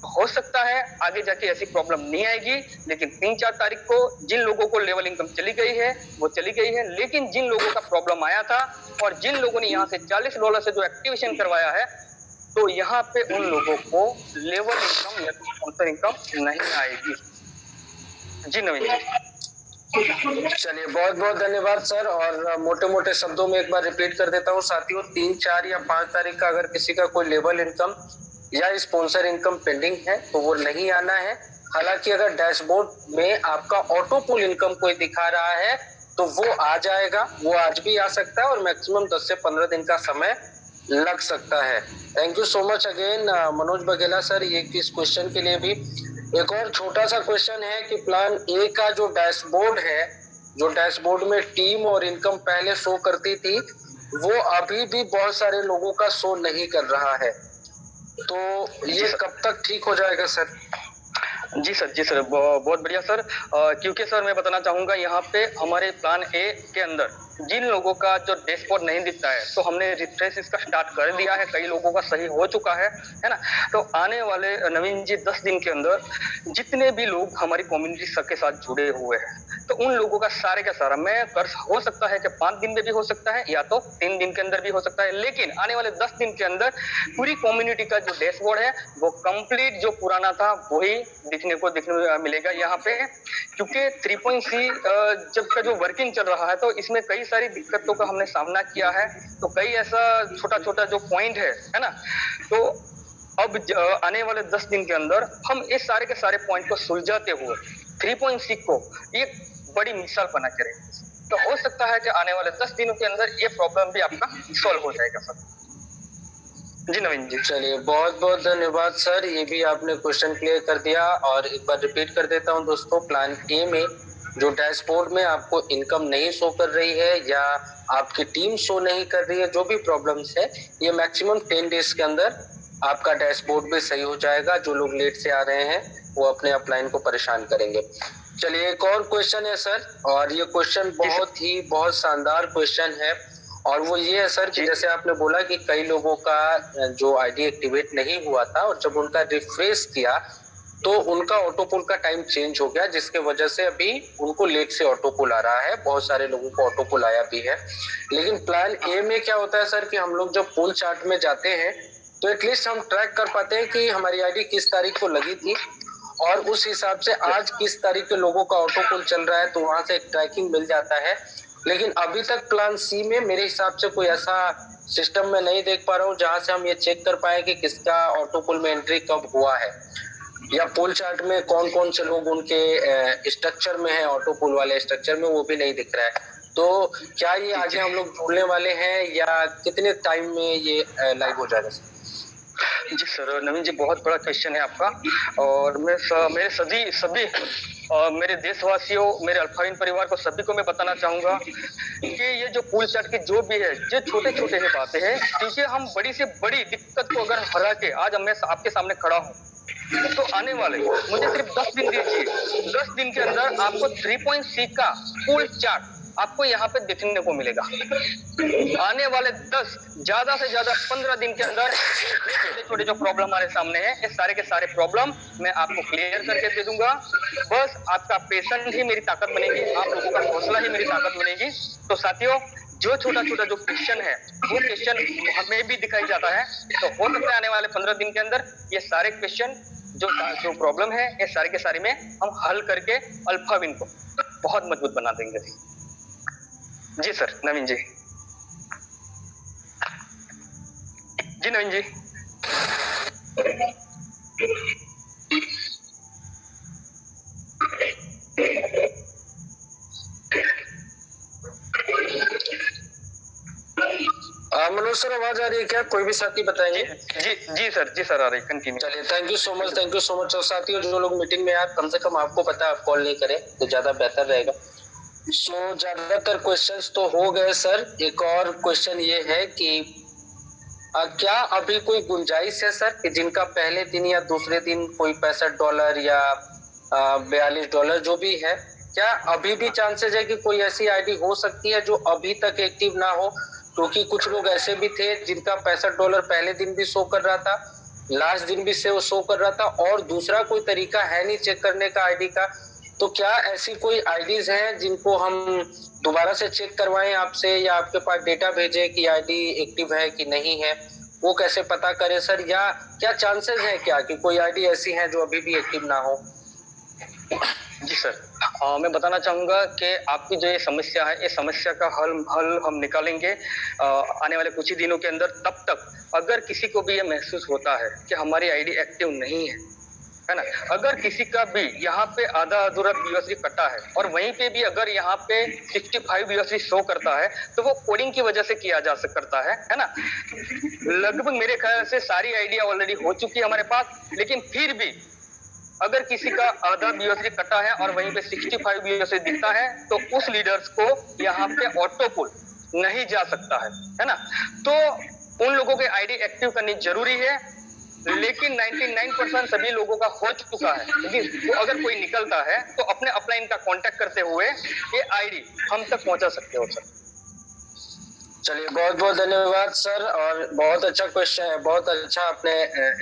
हो सकता है आगे जाके ऐसी प्रॉब्लम नहीं आएगी, लेकिन 3-4 तारीख को जिन लोगों को लेवल इनकम चली गई है वो चली गई है, लेकिन जिन लोगों का प्रॉब्लम आया था और जिन लोगों ने यहाँ से $40 से जो एक्टिवेशन करवाया है, तो यहाँ पे उन लोगों को लेवल इनकम या स्पॉन्सर इनकम नहीं आएगी। जी नवीन जी। चलिए, बहुत बहुत धन्यवाद सर, और मोटे मोटे शब्दों में एक बार रिपीट कर देता हूँ साथियों, 3, 4 या 5 तारीख का अगर किसी का कोई लेवल इनकम या स्पॉन्सर इनकम पेंडिंग है तो वो नहीं आना है। हालांकि अगर डैशबोर्ड में आपका ऑटो पुल इनकम कोई दिखा रहा है तो वो आ जाएगा, वो आज भी आ सकता है, और मैक्सिमम 10 से 15 दिन का समय लग सकता है। Thank you so much again Manoj Baghela sir, ये इस क्वेश्चन के लिए भी। एक और छोटा सा क्वेश्चन है कि प्लान ए का जो डैशबोर्ड है, जो डैशबोर्ड में टीम और इनकम पहले शो करती थी, वो अभी भी बहुत सारे लोगों का शो नहीं कर रहा है, तो ये कब तक ठीक हो जाएगा सर? जी सर, बहुत बढ़िया सर। क्योंकि सर मैं बताना चाहूंगा, यहाँ पे हमारे प्लान ए के अंदर जिन लोगों का जो डैशबोर्ड नहीं दिखता है, तो हमने रिफ्रेश इसका स्टार्ट कर दिया है, कई लोगों का सही हो चुका है ना। तो आने वाले नवीन जी 10 दिन के अंदर जितने भी लोग हमारी कम्युनिटी के साथ जुड़े हुए हैं, तो उन लोगों का सारे का सारा मैं कर हो सकता है कि 5 दिन में भी हो सकता है या तो 3 दिन के अंदर भी हो सकता है, लेकिन आने वाले 10 दिन के अंदर पूरी कम्युनिटी का जो डैशबोर्ड है वो कंप्लीट जो पुराना था वही देखने मिलेगा यहाँ पे। क्योंकि 3.C जब का जो वर्किंग चल रहा है, तो इसमें कई सारी दिक्कतों का हमने सामना किया है, तो कई ऐसा छोटा जो पॉइंट है ना, तो अब आने वाले 10 दिन के अंदर हम इस सारे के सारे पॉइंट को सुलझाते हुए 3.6 को एक बड़ी मिसाल बना के रहेंगे। तो हो सकता है कि आने वाले 10 दिनों के अंदर ये प्रॉब्लम भी आपका सॉल्व हो जाएगा सर। जी नवीन जी। चलिए, बहुत बहुत धन्यवाद सर, ये भी आपने क्वेश्चन क्लियर कर दिया। और एक बार रिपीट कर देता हूं दोस्तों, प्लान ए में जो डैशबोर्ड में आपको इनकम नहीं शो कर रही है या आपकी टीम शो नहीं कर रही है, जो भी प्रॉब्लम्स है, ये मैक्सिमम 10 डेज के अंदर आपका डैशबोर्ड भी सही हो जाएगा। जो लोग लेट से आ रहे हैं वो अपने अपलाइन को परेशान करेंगे। चलिए, एक और क्वेश्चन है सर, और ये क्वेश्चन बहुत शानदार क्वेश्चन है। और वो ये है सर कि जैसे आपने बोला कि कई लोगों का जो आईडी एक्टिवेट नहीं हुआ था और जब उनका रिफ्रेश किया तो उनका ऑटोपुल का टाइम चेंज हो गया, जिसके वजह से अभी उनको लेट से ऑटोपुल आ रहा है। बहुत सारे लोगों को ऑटोपुल आया भी है। लेकिन प्लान ए में क्या होता है सर कि हम लोग जब पुल चार्ट में जाते हैं तो एटलीस्ट हम ट्रैक कर पाते हैं कि हमारी आईडी किस तारीख को लगी थी और उस हिसाब से आज किस तारीख के लोगों का ऑटोपुल चल रहा है, तो वहां से एक ट्रैकिंग मिल जाता है। लेकिन अभी तक प्लान सी में मेरे हिसाब से कोई ऐसा सिस्टम में नहीं देख पा रहा हूँ जहां से हम ये चेक कर पाए कि किसका ऑटोपुल में एंट्री कब हुआ है, या पुल चार्ट में कौन कौन से लोग उनके स्ट्रक्चर में है, ऑटोपुल वाले स्ट्रक्चर में, वो भी नहीं दिख रहा है। तो क्या ये आगे हम लोग ढूंढने वाले हैं या कितने टाइम में ये लाइव हो जाएगा? जी सर, नवीन जी बहुत बड़ा क्वेश्चन है आपका। और मेरे सभी मेरे देशवासियों, मेरे अल्फाइन परिवार को सभी को मैं बताना चाहूंगा कि ये जो पुल चार्ट की जो भी है, ये छोटे छोटे ही बातें हैं, क्योंकि हम बड़ी से बड़ी दिक्कत को अगर हरा के आज मैं आपके सामने खड़ा हूँ, तो आने वाले मुझे सिर्फ 10 दिन दीजिए। 10 दिन के अंदर आपको 3.6 का पुल चार्ट आपको यहाँ पे देखने को मिलेगा। आने वाले 10 ज्यादा से ज्यादा 15 दिन के अंदर छोटे छोटे जो प्रॉब्लम हमारे सामने है, ये सारे के सारे प्रॉब्लम मैं आपको क्लियर करके दे दूंगा। बस आपका पेशेंस ही मेरी ताकत बनेगी, आप लोगों का हौसला ही मेरी ताकत बनेगी। तो साथियों, जो छोटा छोटा जो क्वेश्चन है वो क्वेश्चन हमें भी दिखाई जाता है, तो हो सकता है आने वाले 15 दिन के अंदर ये सारे क्वेश्चन जो प्रॉब्लम है, ये सारे के सारे में हम हल करके अल्फाविन को बहुत मजबूत बना देंगे। जी सर नवीन जी। जी नवीन जी। मनोज सर, आवाज आ रही है क्या? कोई भी साथी बताएंगे? जी सर आ रही है, कंटिन्यू। चलिए, थैंक यू सो मच। और साथियों, जो लोग मीटिंग में आए, कम से कम आपको पता है, आप कॉल नहीं करें तो ज्यादा बेहतर रहेगा। सो ज्यादातर क्वेश्चंस तो हो गए सर। एक और क्वेश्चन ये है कि क्या अभी कोई गुंजाइश है सर कि जिनका पहले दिन या दूसरे दिन कोई $65 या $42 जो भी है, क्या अभी भी चांसेस है कि कोई ऐसी आईडी हो सकती है जो अभी तक एक्टिव ना हो? क्योंकि कुछ लोग ऐसे भी थे जिनका $65 पहले दिन भी शो कर रहा था, लास्ट दिन भी से वो शो कर रहा था, और दूसरा कोई तरीका है नहीं चेक करने का आईडी का। तो क्या ऐसी कोई आईडीज हैं जिनको हम दोबारा से चेक करवाएं आपसे, या आपके पास डेटा भेजे कि आईडी एक्टिव है कि नहीं है? वो कैसे पता करें सर? या क्या चांसेस है क्या कि कोई आईडी ऐसी है जो अभी भी एक्टिव ना हो? जी सर, मैं बताना चाहूंगा कि आपकी जो ये समस्या है, ये समस्या का हल हम निकालेंगे आने वाले कुछ ही दिनों के अंदर। तब तक अगर किसी को भी ये महसूस होता है कि हमारी आईडी एक्टिव नहीं है ना, अगर किसी का भी यहाँ पे आधा अधूरा यूएसडी कटा है और वहीं पे भी अगर यहाँ पे 65 यूएसडी शो करता है, तो वो कोडिंग की वजह से किया जा सकता है ना। लगभग मेरे ख्याल से सारी आइडिया ऑलरेडी हो चुकी है हमारे पास, लेकिन फिर भी अगर किसी का आधा यूएसडी कटा है और वहीं पे 65 यूएसडी दिखता है, तो उस लीडर्स को यहाँ पे ऑटोपुल नहीं जा सकता है ना। तो उन लोगों के आईडी एक्टिव करनी जरूरी है, लेकिन 99% सभी लोगों का हो चुका है। लेकिन तो अगर कोई निकलता है तो अपने अपलाइन का कांटेक्ट करते हुए ये आईडी हम तक पहुंचा सकते हो सर। चलिए, बहुत बहुत धन्यवाद सर। और बहुत अच्छा क्वेश्चन है, बहुत अच्छा आपने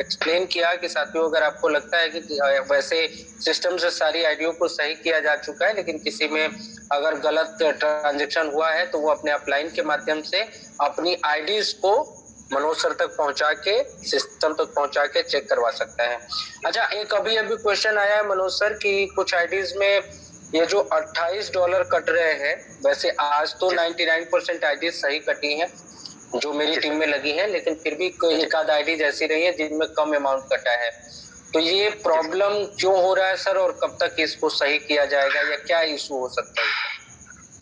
एक्सप्लेन किया कि साथियों, अगर आपको लगता है कि वैसे सिस्टम से सारी आईडियो को सही किया जा चुका है, लेकिन किसी में अगर गलत ट्रांजैक्शन हुआ है, तो वो अपने अपलाइन के माध्यम से अपनी आईडीज को मनोज सर तक पहुंचा के, सिस्टम तक पहुंचा के चेक करवा सकता है। अच्छा, एक अभी क्वेश्चन आया है मनोज सर कि कुछ आईडीज में ये जो $28 कट रहे हैं, वैसे आज तो 99% आईडी सही कटी हैं जो मेरी टीम में लगी है, लेकिन फिर भी कोई एक आध आईडी ऐसी रही है जिनमें कम अमाउंट कटा है। तो ये प्रॉब्लम क्यों हो रहा है सर, और कब तक इसको सही किया जाएगा, या क्या इशू हो सकता है?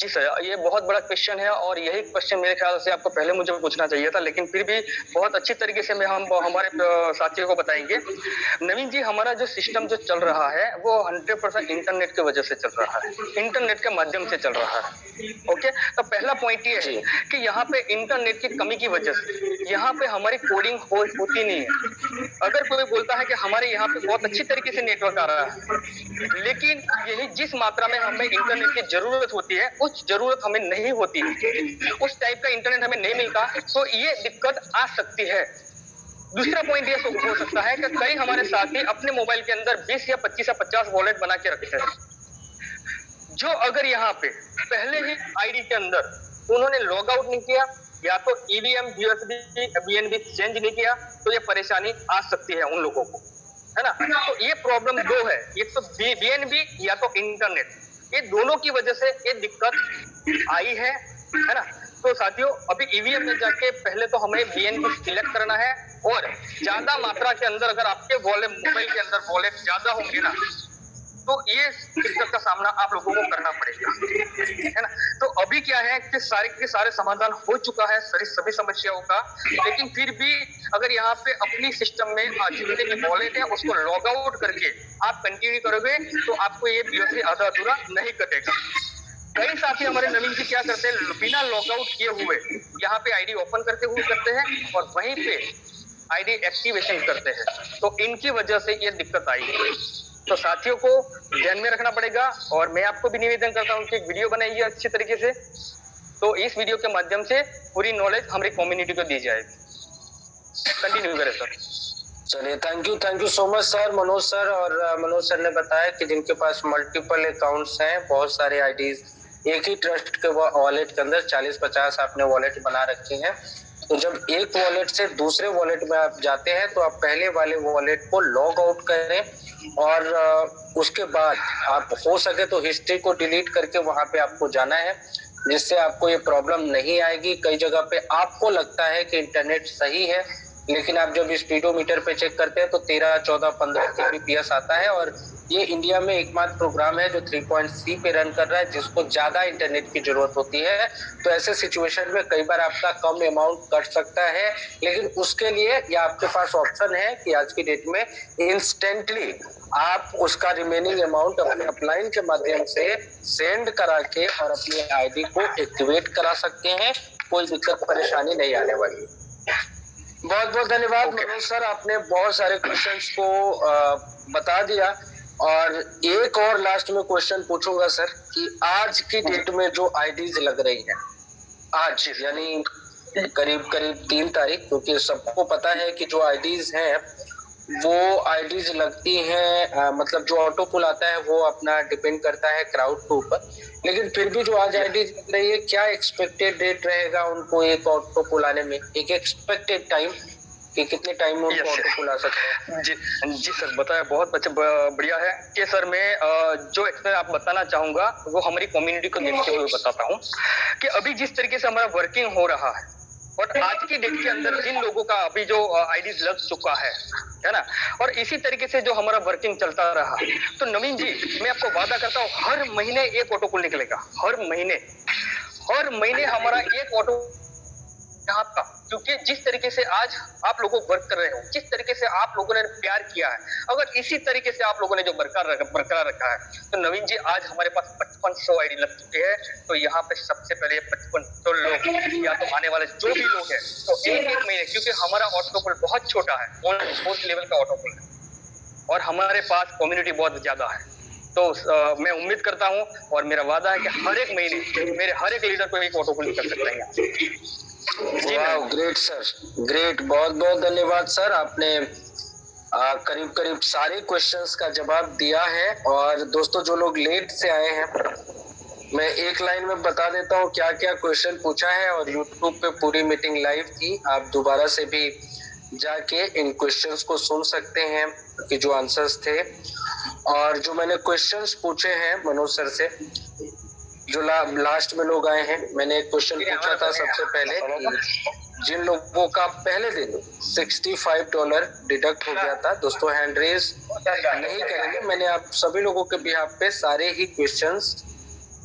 जी सर, ये बहुत बड़ा क्वेश्चन है और यही क्वेश्चन मेरे ख्याल से आपको पहले मुझे पूछना चाहिए था, लेकिन फिर भी बहुत अच्छी तरीके से हम हमारे साथियों को बताएंगे। नवीन जी, हमारा जो सिस्टम जो चल रहा है वो 100% इंटरनेट की वजह से चल रहा है, इंटरनेट के माध्यम से चल रहा है। ओके, तो पहला पॉइंट ये है कि यहाँ पे इंटरनेट की कमी की वजह से यहाँ पे हमारी कोडिंग होती नहीं है। अगर कोई बोलता है कि हमारे यहाँ पे बहुत अच्छी तरीके से नेटवर्क आ रहा है, लेकिन यही जिस मात्रा में हमें इंटरनेट की जरूरत होती है उस जरूरत हमें नहीं होती है, उस टाइप का इंटरनेट हमें नहीं मिलता, तो ये दिक्कत आ सकती है। दूसरा पॉइंट ये हो सकता है कि कई हमारे साथी अपने मोबाइल के अंदर 20 या 25 या 50 वॉलेट बना के रखते हैं, जो अगर यहाँ पे पहले ही आईडी के अंदर उन्होंने लॉग आउट नहीं किया या तो ईवीएम यूएसबी बीएनबी चेंज नहीं किया, तो ये परेशानी आ सकती है उन लोगों को, है ना। तो ये प्रॉब्लम दो है, एक तो बीएनबी या तो इंटरनेट, ये दोनों की वजह से ये दिक्कत आई है ना। तो साथियों, अभी ईवीएम में जाके पहले तो हमें बीएनबी सिलेक्ट करना है, और ज्यादा मात्रा के अंदर अगर आपके मोबाइल के अंदर वॉलेट ज्यादा होंगे ना, तो ये दिक्कत का सामना आप लोगों को करना पड़ेगा, है ना। तो अभी क्या है कि सारे के सारे समाधान हो चुका है सभी समस्याओं का, लेकिन फिर भी अगर यहाँ पे अपनी सिस्टम में जितने भी वॉलेट है उसको लॉग आउट करके आप कंटिन्यू करोगे तो आपको ये बीओसी आधा अधूरा नहीं कटेगा। कई साथी हमारे नवीन जी क्या करते हैं, बिना लॉग आउट किए हुए यहाँ पे आईडी ओपन करते हैं और वहीं पे आईडी एक्टिवेशन करते हैं, तो इनकी वजह से ये दिक्कत आई है। तो साथियों को ध्यान में रखना पड़ेगा, और मैं आपको भी निवेदन करता हूँ कि एक वीडियो बनाइए अच्छी तरीके से, तो इस वीडियो के माध्यम से पूरी नॉलेज हमारी कम्युनिटी को दी जाएगी। कंटिन्यू करें सर। चलिए, thank you so much sir, Manoj sir. और मनोज सर ने बताया कि जिनके पास मल्टीपल अकाउंट्स हैं, बहुत सारे आईडीज एक ही ट्रस्ट के वॉलेट के अंदर 40-50 आपने वॉलेट बना रखे हैं, तो जब एक वॉलेट से दूसरे वॉलेट में आप जाते हैं तो आप पहले वाले वॉलेट को लॉग आउट करें, और उसके बाद आप हो सके तो हिस्ट्री को डिलीट करके वहां पे आपको जाना है, जिससे आपको ये प्रॉब्लम नहीं आएगी। कई जगह पे आपको लगता है कि इंटरनेट सही है, लेकिन आप जब स्पीडोमीटर पे चेक करते हैं तो 13, 14, 15 kbps आता है, और ये इंडिया में एकमात्र प्रोग्राम है जो 3.3 पे रन कर रहा है, जिसको ज्यादा इंटरनेट की जरूरत होती है। तो ऐसे सिचुएशन में कई बार आपका कम अमाउंट कट सकता है, लेकिन उसके लिए ये आपके पास ऑप्शन है कि आज की डेट में इंस्टेंटली आप उसका रिमेनिंग अमाउंट अपने अपलाइन के माध्यम से सेंड करा के और अपनी आईडी को एक्टिवेट करा सकते हैं। कोई दिक्कत परेशानी नहीं आने वाली। बहुत बहुत धन्यवाद मनोज सर, आपने बहुत सारे क्वेश्चंस को बता दिया। और एक और लास्ट में क्वेश्चन पूछूंगा सर कि आज की डेट में जो आईडीज लग रही हैं, आज यानी करीब 3 तारीख, क्योंकि सबको पता है कि जो आईडीज हैं वो आईडीज लगती हैं, मतलब जो ऑटो पुल आता है वो अपना डिपेंड करता है क्राउड के ऊपर, लेकिन फिर भी जो आज आईडीज लग रही है, क्या एक्सपेक्टेड डेट रहेगा उनको एक ऑटो पुल आने में, एक एक्सपेक्टेड टाइम कि कितने टाइम में उनको ऑटो पुल आ सकते हैं? जी सर, बताया, बहुत अच्छा, बढ़िया है कि सर मैं जो एक्सपीरियंस आप बताना चाहूंगा वो हमारी कम्युनिटी को देखते हुए बताता हूँ कि अभी जिस तरीके से हमारा वर्किंग हो रहा है और आज की डेट के अंदर जिन लोगों का अभी जो आईडीज लग चुका है ना, और इसी तरीके से जो हमारा वर्किंग चलता रहा, तो नवीन जी मैं आपको वादा करता हूँ हर महीने एक ऑटो पुल निकलेगा, हर महीने हमारा एक ऑटो यहाँ का, क्योंकि जिस तरीके से आज आप लोगों वर्क कर रहे हो, जिस तरीके से आप लोगों ने प्यार किया है, अगर इसी तरीके से आप लोगों ने जो बरकरार रखा है, तो नवीन जी आज हमारे पास 5500 आईडी लग चुके हैं। तो यहाँ पे सबसे पहले 5500 लोग या तो आने वाले जो भी लोग हैं, तो एक महीने, क्योंकि हमारा ऑटो पुल बहुत छोटा है, फोर्थ लेवल का ऑटो पुल है और हमारे पास कम्युनिटी बहुत ज्यादा है, तो मैं उम्मीद करता हूँ और मेरा वादा है कि हर एक महीने मेरे हर एक लीडर को एक ऑटो पुल निकल सकता है यहाँ। ग्रेट सर, ग्रेट, बहुत बहुत धन्यवाद सर, आपने करीब सारे क्वेश्चंस का जवाब दिया है। और दोस्तों जो लोग लेट से आए हैं, मैं एक लाइन में बता देता हूँ क्या क्या क्वेश्चन पूछा है, और यूट्यूब पे पूरी मीटिंग लाइव थी, आप दोबारा से भी जाके इन क्वेश्चंस को सुन सकते हैं कि जो आंसर्स थे। और जो मैंने क्वेश्चंस पूछे हैं मनोज सर से, जो लास्ट में लोग आए हैं, मैंने एक क्वेश्चन पूछा था सबसे पहले कि जिन लोगों का पहले दिन $65 डिडक्ट हो गया था, दोस्तों हैंड रेज नहीं करेंगे, मैंने आप सभी लोगों के बिहाफ पे सारे ही क्वेश्चंस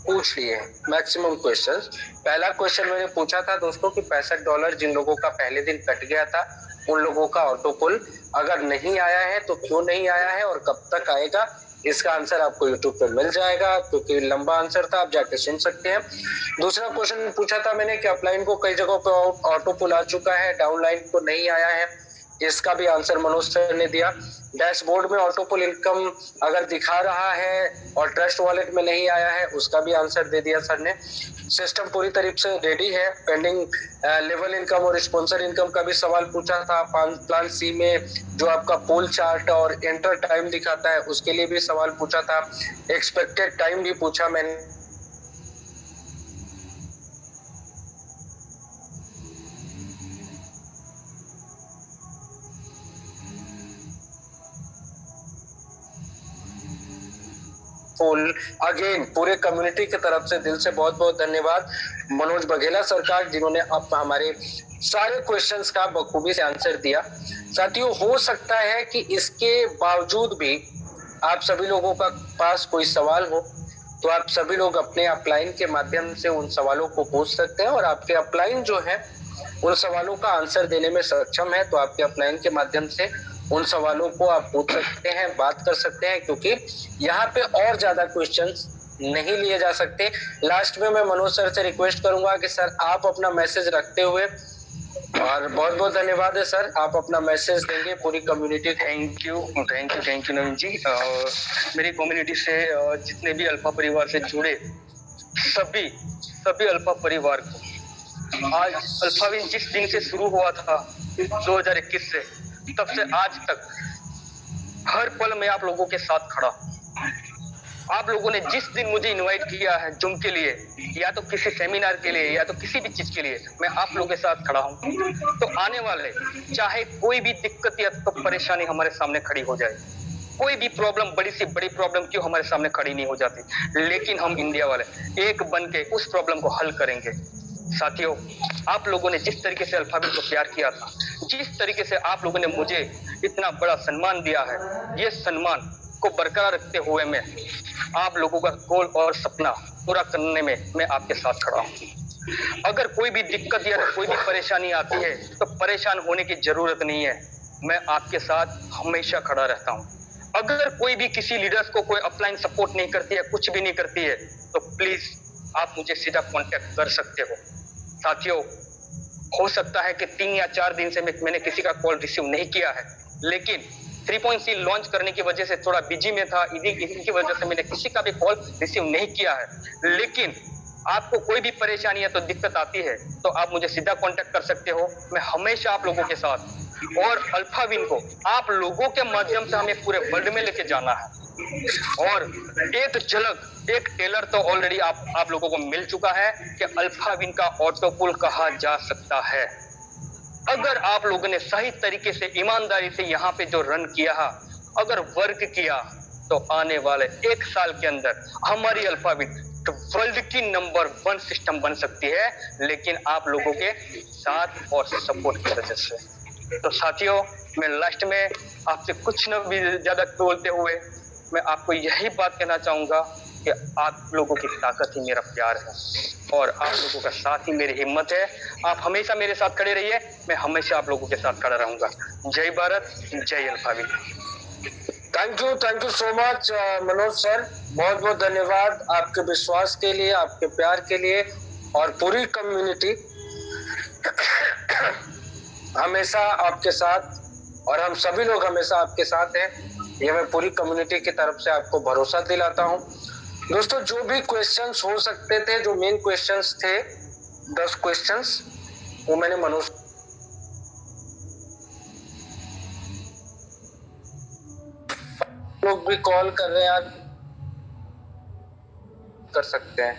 पूछ लिए मैक्सिमम क्वेश्चंस। पहला क्वेश्चन मैंने पूछा था दोस्तों कि $65 जिन लोगों का पहले दिन कट गया था उन लोगों का ऑटो पुल अगर नहीं आया है तो क्यों नहीं आया है और कब तक आएगा, इसका आंसर आपको यूट्यूब पे मिल जाएगा क्योंकि लंबा आंसर था, आप जाके सुन सकते हैं। दूसरा क्वेश्चन पूछा था मैंने कि अपलाइन को कई जगहों पे ऑटो पुल आ चुका है, डाउनलाइन को नहीं आया है, इसका भी आंसर मनोज सर ने दिया। डैशबोर्ड में ऑटो पुल इनकम अगर दिखा रहा है और ट्रस्ट वॉलेट में नहीं आया है उसका भी आंसर दे दिया सर ने। सिस्टम पूरी तरीके से रेडी है। पेंडिंग लेवल इनकम और स्पॉन्सर इनकम का भी सवाल पूछा था। प्लान सी में जो आपका पोल चार्ट और एंटर टाइम दिखाता है उसके लिए भी सवाल पूछा था। एक्सपेक्टेड टाइम भी पूछा मैंने। फुल अगेन पूरे कम्युनिटी की तरफ से दिल से बहुत बहुत धन्यवाद मनोज बघेला सरकार, जिन्होंने अब हमारे सारे क्वेश्चंस का बखूबी से आंसर दिया। साथियों, हो सकता है कि इसके बावजूद भी आप सभी लोगों का पास कोई सवाल हो तो आप सभी लोग अपने अपलाइन के माध्यम से उन सवालों को पूछ सकते हैं और आपके अपलाइन जो है उन सवालों का आंसर देने में सक्षम है तो आपके अपलाइन के माध्यम से उन सवालों को आप पूछ सकते हैं, बात कर सकते हैं, क्योंकि यहाँ पे और ज्यादा क्वेश्चंस नहीं लिए जा सकते। लास्ट में मैं मनोज सर से रिक्वेस्ट करूंगा कि सर आप अपना मैसेज रखते हुए, और बहुत बहुत धन्यवाद है सर, आप अपना मैसेज देंगे पूरी कम्युनिटी। थैंक यू नवीन जी। मेरी कम्युनिटी से जितने भी अल्फा परिवार से जुड़े सभी अल्फा परिवार को आज अल्फाविन जिस दिन से शुरू हुआ था 2021 से तब से आज तक हर पल में आप लोगों के साथ खड़ा। आप लोगों ने जिस दिन मुझे इनवाइट किया है जूम के लिए या तो किसी सेमिनार के लिए या तो किसी भी चीज के लिए, मैं आप लोगों के साथ खड़ा हूं। तो आने वाले चाहे कोई भी दिक्कत या तो परेशानी हमारे सामने खड़ी हो जाए, कोई भी प्रॉब्लम, बड़ी सी बड़ी प्रॉब्लम क्यों हमारे सामने खड़ी नहीं हो जाती, लेकिन हम इंडिया वाले एक बन के उस प्रॉब्लम को हल करेंगे। साथियों, आप लोगों ने जिस तरीके से अल्फाबेट को प्यार किया था, जिस तरीके से आप लोगों ने मुझे इतना बड़ा सम्मान दिया है, ये सम्मान को बरकरार रखते हुए मैं आप लोगों का गोल और सपना पूरा करने में मैं आपके साथ खड़ा हूँ। अगर कोई भी दिक्कत या कोई भी परेशानी आती है तो परेशान होने की जरूरत नहीं है, मैं आपके साथ हमेशा खड़ा रहता हूँ। अगर कोई भी किसी लीडर्स को कोई अपलाइन सपोर्ट नहीं करती है, कुछ भी नहीं करती है, तो प्लीज आप मुझे सीधा कांटेक्ट कर सकते हो। साथियों, हो सकता है कि 3 या 4 दिन से मैंने किसी का कॉल रिसीव नहीं किया है, लेकिन 3.C लॉन्च करने की वजह से थोड़ा बिजी में था, इसी वजह से मैंने किसी का भी कॉल रिसीव नहीं किया है। लेकिन आपको कोई भी परेशानी या तो दिक्कत आती है तो आप मुझे सीधा कांटेक्ट कर सकते हो। मैं हमेशा आप लोगों के साथ, और अल्फाविन को आप लोगों के माध्यम से हमें पूरे वर्ल्ड में लेके जाना है। और एक झलक, एक टेलर तो ऑलरेडी आप लोगों को मिल चुका है कि अल्फाविन का ऑटो पुल कहा जा सकता है। अगर आप लोगों ने सही तरीके से ईमानदारी से यहाँ पे जो रन किया, अगर वर्क किया, तो आने वाले 1 साल के अंदर हमारी अल्फाविन तो वर्ल्ड की नंबर 1 सिस्टम बन सकती है, लेकिन आप लोगों के साथ और सपोर्ट की वजह से। तो साथियों, मैं लास्ट में आपसे कुछ न भी ज्यादा बोलते हुए मैं आपको यही बात कहना चाहूंगा कि आप लोगों की ताकत ही मेरा प्यार है और आप लोगों का साथ ही मेरी हिम्मत है। आप हमेशा मेरे साथ खड़े रहिए, मैं हमेशा आप लोगों के साथ खड़ा रहूंगा। जय भारत, जय Alphawin. Thank you so much Manoj sir, बहुत बहुत धन्यवाद आपके विश्वास के लिए, आपके प्यार के लिए, और पूरी कम्युनिटी हमेशा आपके साथ, और हम सभी लोग हमेशा आपके साथ हैं, ये मैं पूरी कम्युनिटी की तरफ से आपको भरोसा दिलाता हूं। दोस्तों, जो भी क्वेश्चंस हो सकते थे, जो मेन क्वेश्चंस थे 10 क्वेश्चंस, वो मैंने मनोज लोग भी कॉल कर रहे हैं, आप कर सकते हैं।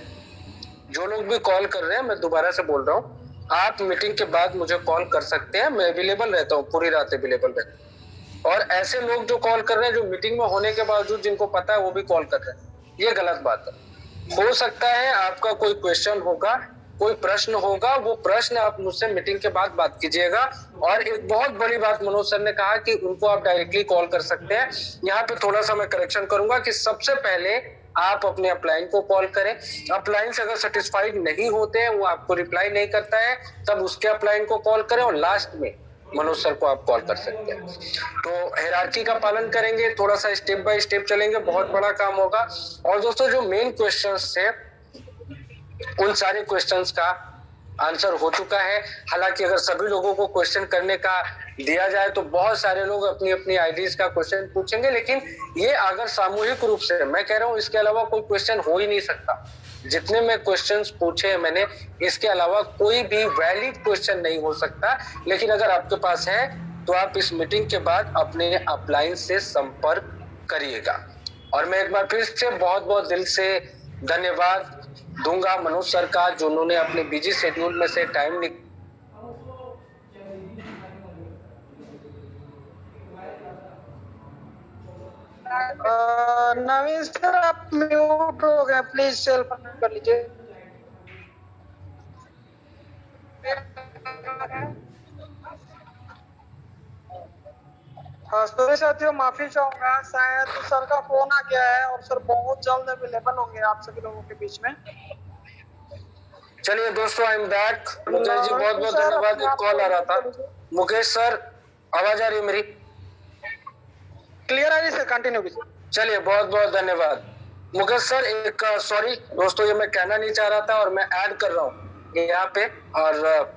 जो लोग भी कॉल कर रहे हैं, मैं दोबारा से बोल रहा हूँ, आप मीटिंग के बाद मुझे कॉल कर सकते हैं, मैं अवेलेबल रहता हूँ, पूरी रात अवेलेबल रहता हूँ। और ऐसे लोग जो कॉल कर रहे हैं, जो मीटिंग में होने के बावजूद जिनको पता है वो भी कॉल कर रहे हैं, ये गलत बात है। हो सकता है आपका कोई क्वेश्चन होगा कोई प्रश्न होगा वो प्रश्न आप मुझसे मीटिंग के बाद बात कीजिएगा। और एक बहुत बड़ी बात मनोज सर ने कहा कि उनको आप डायरेक्टली कॉल कर सकते हैं। यहाँ पे थोड़ा सा मैं करेक्शन करूंगा कि सबसे पहले आप अपने अपलाइन को कॉल करें। अपलाइन से अगर सेटिस्फाइड नहीं होते हैं, वो आपको रिप्लाई नहीं करता है, तब उसके अपलाइन को कॉल करें और लास्ट में मनोज सर को आप कॉल कर सकते हैं। तो हायरार्की का पालन करेंगे, थोड़ा सा स्टेप बाय स्टेप चलेंगे, बहुत बड़ा काम होगा। और दोस्तों जो मेन क्वेश्चंस थे उन सारे क्वेश्चंस का आंसर हो चुका है। हालांकि अगर सभी लोगों को क्वेश्चन करने का दिया जाए तो बहुत सारे लोग अपनी अपनी आईडीज का क्वेश्चन पूछेंगे, लेकिन ये अगर सामूहिक रूप से, मैं कह रहा हूँ इसके अलावा कोई क्वेश्चन हो ही नहीं सकता। जितने में क्वेश्चंस पूछे हैं मैंने, इसके अलावा कोई भी वैलिड क्वेश्चन नहीं हो सकता। लेकिन अगर आपके पास है तो आप इस मीटिंग के बाद अपने अपलाइन से संपर्क करिएगा। और मैं एक बार फिर से बहुत बहुत दिल से धन्यवाद दूंगा मनोज सर का, जो उन्होंने अपने बिजी शेड्यूल में से टाइम नवीन सर आप म्यूट हो गए, प्लीज सेल्फ अनम्यूट कर लीजिए। हाँ सॉरी साथियों, माफी चाहूंगा, शायद सर का फोन आ गया है और सर बहुत जल्द अवेलेबल होंगे आप सभी लोगों के बीच में। चलिए दोस्तों, I am back. Mukesh ji बहुत बहुत धन्यवाद। एक कॉल आ रहा था। मुकेश सर, आवाज आ रही है मेरी? क्लियर आ रही सर, कंटिन्यू कीजिए। चलिए बहुत बहुत धन्यवाद मुकेश सर। एक सॉरी दोस्तों, ये मैं कहना नहीं चाह रहा था और मैं ऐड कर रहा हूँ यहाँ पे। और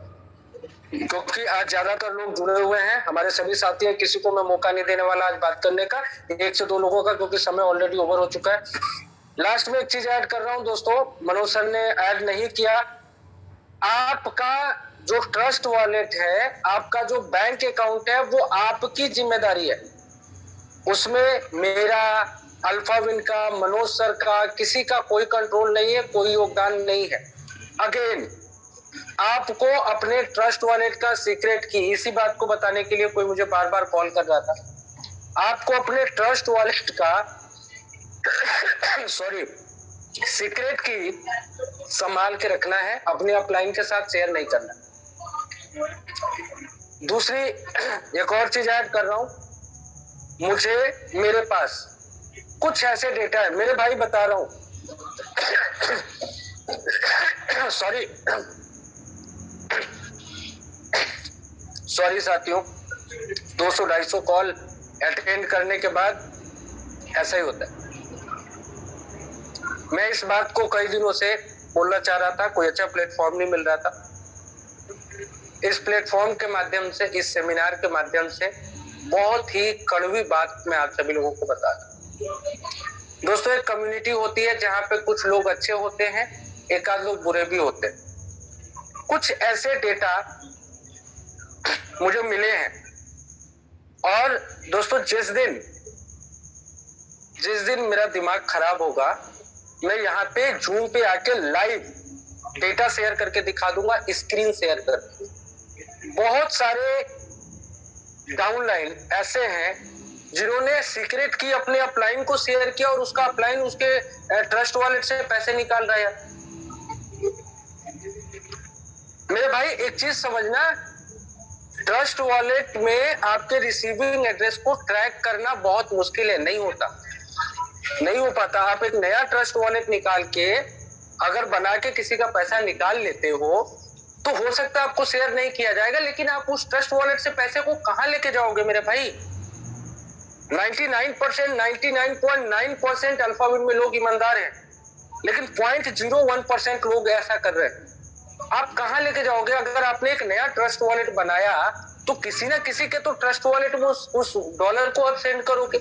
क्योंकि आज ज्यादातर लोग जुड़े हुए हैं, हमारे सभी साथी हैं, किसी को मैं मौका नहीं देने वाला आज बात करने का, 1 से 2 लोगों का, क्योंकि समय ऑलरेडी ओवर हो चुका है। लास्ट में एक चीज ऐड कर रहा हूं दोस्तों, मनोज सर ने ऐड नहीं किया। आपका जो ट्रस्ट वॉलेट है, आपका जो बैंक अकाउंट है, वो आपकी जिम्मेदारी है। उसमें मेरा, अल्फाविन का, मनोज सर का, किसी का कोई कंट्रोल नहीं है, कोई योगदान नहीं है। अगेन आपको अपने ट्रस्ट वॉलेट का सीक्रेट की, इसी बात को बताने के लिए कोई मुझे बार बार कॉल कर रहा था। आपको अपने ट्रस्ट वॉलेट का सॉरी सीक्रेट की संभाल के रखना है, अपने अपलाइन के साथ शेयर नहीं करना। दूसरी एक और चीज ऐड कर रहा हूं, मुझे, मेरे पास कुछ ऐसे डेटा है, मेरे भाई बता रहा हूं सॉरी साथियों, 200-250 कॉल अटेंड करने के बाद ऐसा ही होता है। मैं इस बात को कई दिनों से बोलना चाह रहा था, कोई अच्छा प्लेटफॉर्म नहीं मिल रहा था। इस प्लेटफॉर्म के माध्यम से, इस सेमिनार के माध्यम से बहुत ही कड़वी बात मैं आप सभी लोगों को बता दूं। दोस्तों, एक कम्युनिटी होती है जहां पे कुछ लोग अच्छे होते हैं, एक आध लोग बुरे भी होते हैं। कुछ ऐसे डेटा मुझे मिले हैं, और दोस्तों जिस दिन मेरा दिमाग खराब होगा, मैं यहाँ पे जूम पे आके लाइव डेटा शेयर करके दिखा दूंगा, स्क्रीन शेयर करके। बहुत सारे डाउनलाइन ऐसे हैं जिन्होंने सीक्रेट की अपने अपलाइन को शेयर किया और उसका अपलाइन उसके ट्रस्ट वॉलेट से पैसे निकाल रहा है। मेरे भाई एक चीज समझना, ट्रस्ट वॉलेट में आपके रिसीविंग एड्रेस को ट्रैक करना बहुत मुश्किल है, नहीं हो पाता। आप एक नया ट्रस्ट वॉलेट निकाल के अगर बना के किसी का पैसा निकाल लेते हो तो हो सकता है आपको शेयर नहीं किया जाएगा, लेकिन आप उस ट्रस्ट वॉलेट से पैसे को कहां लेके जाओगे मेरे भाई? 99.9% अल्फाविन में लोग ईमानदार हैं, लेकिन 0.01% लोग ऐसा कर रहे हैं। आप कहां लेके जाओगे? अगर आपने एक नया ट्रस्ट वॉलेट बनाया तो किसी ना किसी के तो ट्रस्ट वॉलेट में उस डॉलर को आप सेंड करोगे,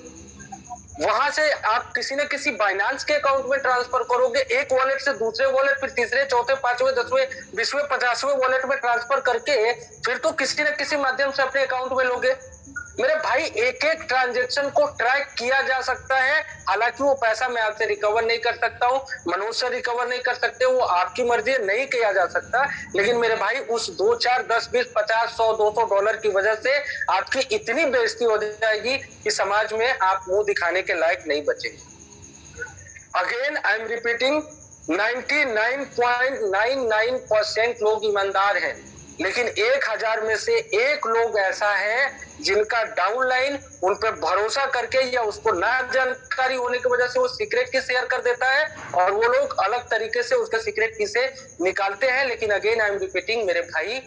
वहां से आप किसी न किसी बाइनांस के अकाउंट में ट्रांसफर करोगे, एक वॉलेट से दूसरे वॉलेट, फिर तीसरे, चौथे, 5वें, 10वें, 20वें, 50वें वॉलेट में ट्रांसफर करके फिर तो किसी न किसी माध्यम से अपने अकाउंट में लोगे। मेरे भाई एक एक ट्रांजेक्शन को ट्रैक किया जा सकता है। हालांकि वो पैसा मैं आपसे रिकवर नहीं कर सकता हूँ, मनोज से रिकवर नहीं कर सकते, वो आपकी मर्जी, नहीं किया जा सकता। लेकिन मेरे भाई उस 2, 4, 10, 20, 50, 100, 200 डॉलर की वजह से आपकी इतनी बेइज्जती हो जाएगी कि समाज में आप मुंह दिखाने के लायक नहीं बचेंगे। अगेन आई एम रिपीटिंग, 99.99% लोग ईमानदार हैं, लेकिन 1000 में से एक लोग ऐसा है जिनका डाउनलाइन उन पे भरोसा करके या उसको ना जानकारी होने की वजह से वो सीक्रेट की शेयर कर देता है, और वो लोग अलग तरीके से उसका सीक्रेट की से निकालते हैं। लेकिन अगेन आई एम रिपीटिंग मेरे भाई,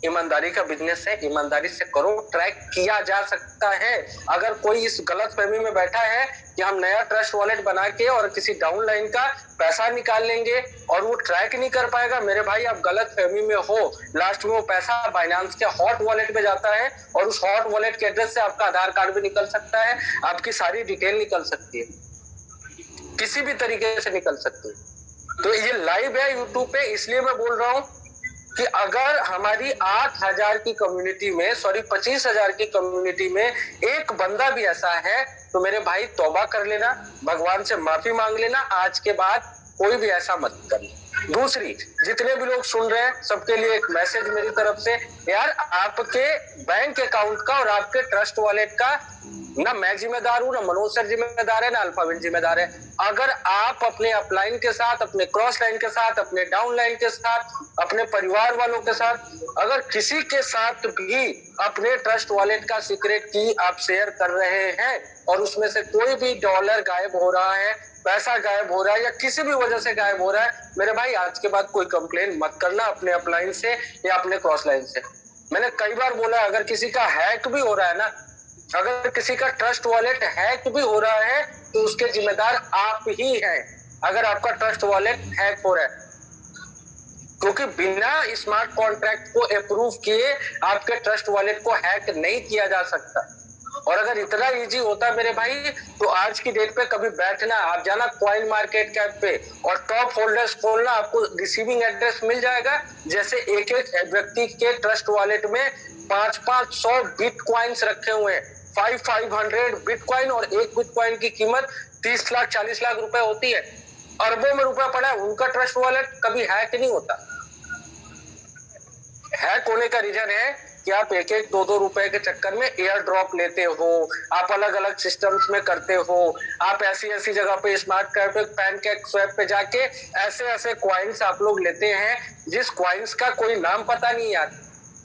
ईमानदारी का बिजनेस है, ईमानदारी से करो, ट्रैक किया जा सकता है। अगर कोई इस गलत फहमी में बैठा है कि हम नया ट्रस्ट वॉलेट बना के और किसी डाउनलाइन का पैसा निकाल लेंगे और वो ट्रैक नहीं कर पाएगा, मेरे भाई आप गलत फहमी में हो। लास्ट में वो पैसा बाइनेंस के हॉट वॉलेट में जाता है और उस हॉट वॉलेट के एड्रेस से आपका आधार कार्ड भी निकल सकता है, आपकी सारी डिटेल निकल सकती है, किसी भी तरीके से निकल सकती है। तो ये लाइव है यूट्यूब पे, इसलिए मैं बोल रहा हूं कि अगर हमारी 8000 की कम्युनिटी में, सॉरी 25000 की कम्युनिटी में एक बंदा भी ऐसा है, तो मेरे भाई तौबा कर लेना, भगवान से माफी मांग लेना, आज के बाद कोई भी ऐसा मत करना। दूसरी, जितने भी लोग सुन रहे हैं सबके लिए एक मैसेज मेरी तरफ से, यार आपके बैंक अकाउंट का और आपके ट्रस्ट वॉलेट का ना मैं जिम्मेदार हूं, ना मनोज सर जिम्मेदार है, ना अल्फाविन जिम्मेदार है। अगर आप अपने अपलाइन के साथ, अपने क्रॉस लाइन के साथ, अपने डाउन लाइन के साथ, अपने परिवार वालों के साथ, अगर किसी के साथ भी अपने ट्रस्ट वॉलेट का सीक्रेट की आप शेयर कर रहे हैं और उसमें से कोई भी डॉलर गायब हो रहा है, पैसा गायब हो रहा है या किसी भी वजह से गायब हो रहा है, मेरे भाई आज के बाद कोई कंप्लेन मत करना अपने अपलाइन से या अपने क्रॉस लाइन से। मैंने कई बार बोला, अगर किसी का हैक भी हो रहा है ना, अगर किसी का ट्रस्ट वॉलेट हैक भी हो रहा है तो उसके जिम्मेदार आप ही हैं। अगर आपका ट्रस्ट वॉलेट हैक हो रहा है, क्योंकि बिना स्मार्ट कॉन्ट्रैक्ट को अप्रूव किए आपके ट्रस्ट वॉलेट को हैक नहीं किया जा सकता। और अगर इतना इजी होता मेरे भाई, तो आज की डेट पे कभी बैठना, आप जाना कॉइन मार्केट कैप पे और टॉप होल्डर्स खोलना, आपको रिसीविंग एड्रेस मिल जाएगा। जैसे एक एक व्यक्ति के ट्रस्ट वॉलेट में 500 बिटकॉइंस रखे हुए हैं, 500 बिटकॉइन, और एक बिटकॉइन की कीमत 30 लाख 40 लाख रुपए होती है, अरबों में रुपया पड़ा है। उनका ट्रस्ट वॉलेट कभी हैक नहीं होता। हैक होने का रीजन है कि आप एक एक 2-2 रुपए के चक्कर में एयर ड्रॉप लेते हो, आप अलग अलग सिस्टम्स में करते हो, आप ऐसी ऐसी जगह पे स्मार्ट कार्ड पे, पैनकेक स्वैप पे जाके ऐसे ऐसे क्वाइंस आप लोग लेते हैं जिस क्वाइंस का कोई नाम पता नहीं यार।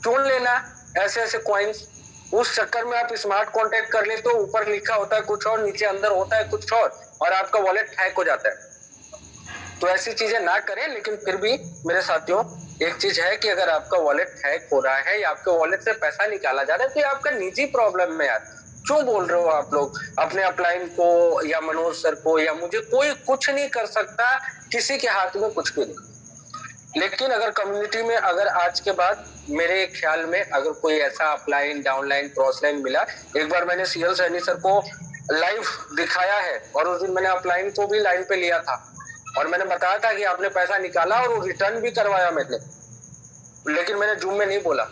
क्यों लेना ऐसे ऐसे क्वाइंस? उस चक्कर में आप स्मार्ट कॉन्टैक्ट कर लेते हो, ऊपर लिखा होता है कुछ और, नीचे अंदर होता है कुछ और आपका वॉलेट हैक हो जाता है। तो ऐसी चीजें ना करें। लेकिन फिर भी मेरे साथियों, एक चीज है कि अगर आपका वॉलेट हैक हो रहा है या आपके वॉलेट से पैसा निकाला जा रहा है, तो ये आपका निजी प्रॉब्लम है यार। क्यों बोल रहे हो आप लोग अपने अपलाइन को या मनोज सर को या मुझे? कोई कुछ नहीं कर सकता, किसी के हाथ में कुछ भी नहीं। लेकिन अगर कम्युनिटी में, अगर आज के बाद मेरे ख्याल में अगर कोई ऐसा अपलाइन, डाउनलाइन, क्रॉस लाइन मिला, एक बार मैंने सीएल सैनी सर को लाइव दिखाया है और उस दिन मैंने अपलाइन को भी लाइन पे लिया था और मैंने बताया था कि आपने पैसा निकाला और वो रिटर्न भी करवाया मैंने, लेकिन मैंने जूम में नहीं बोला।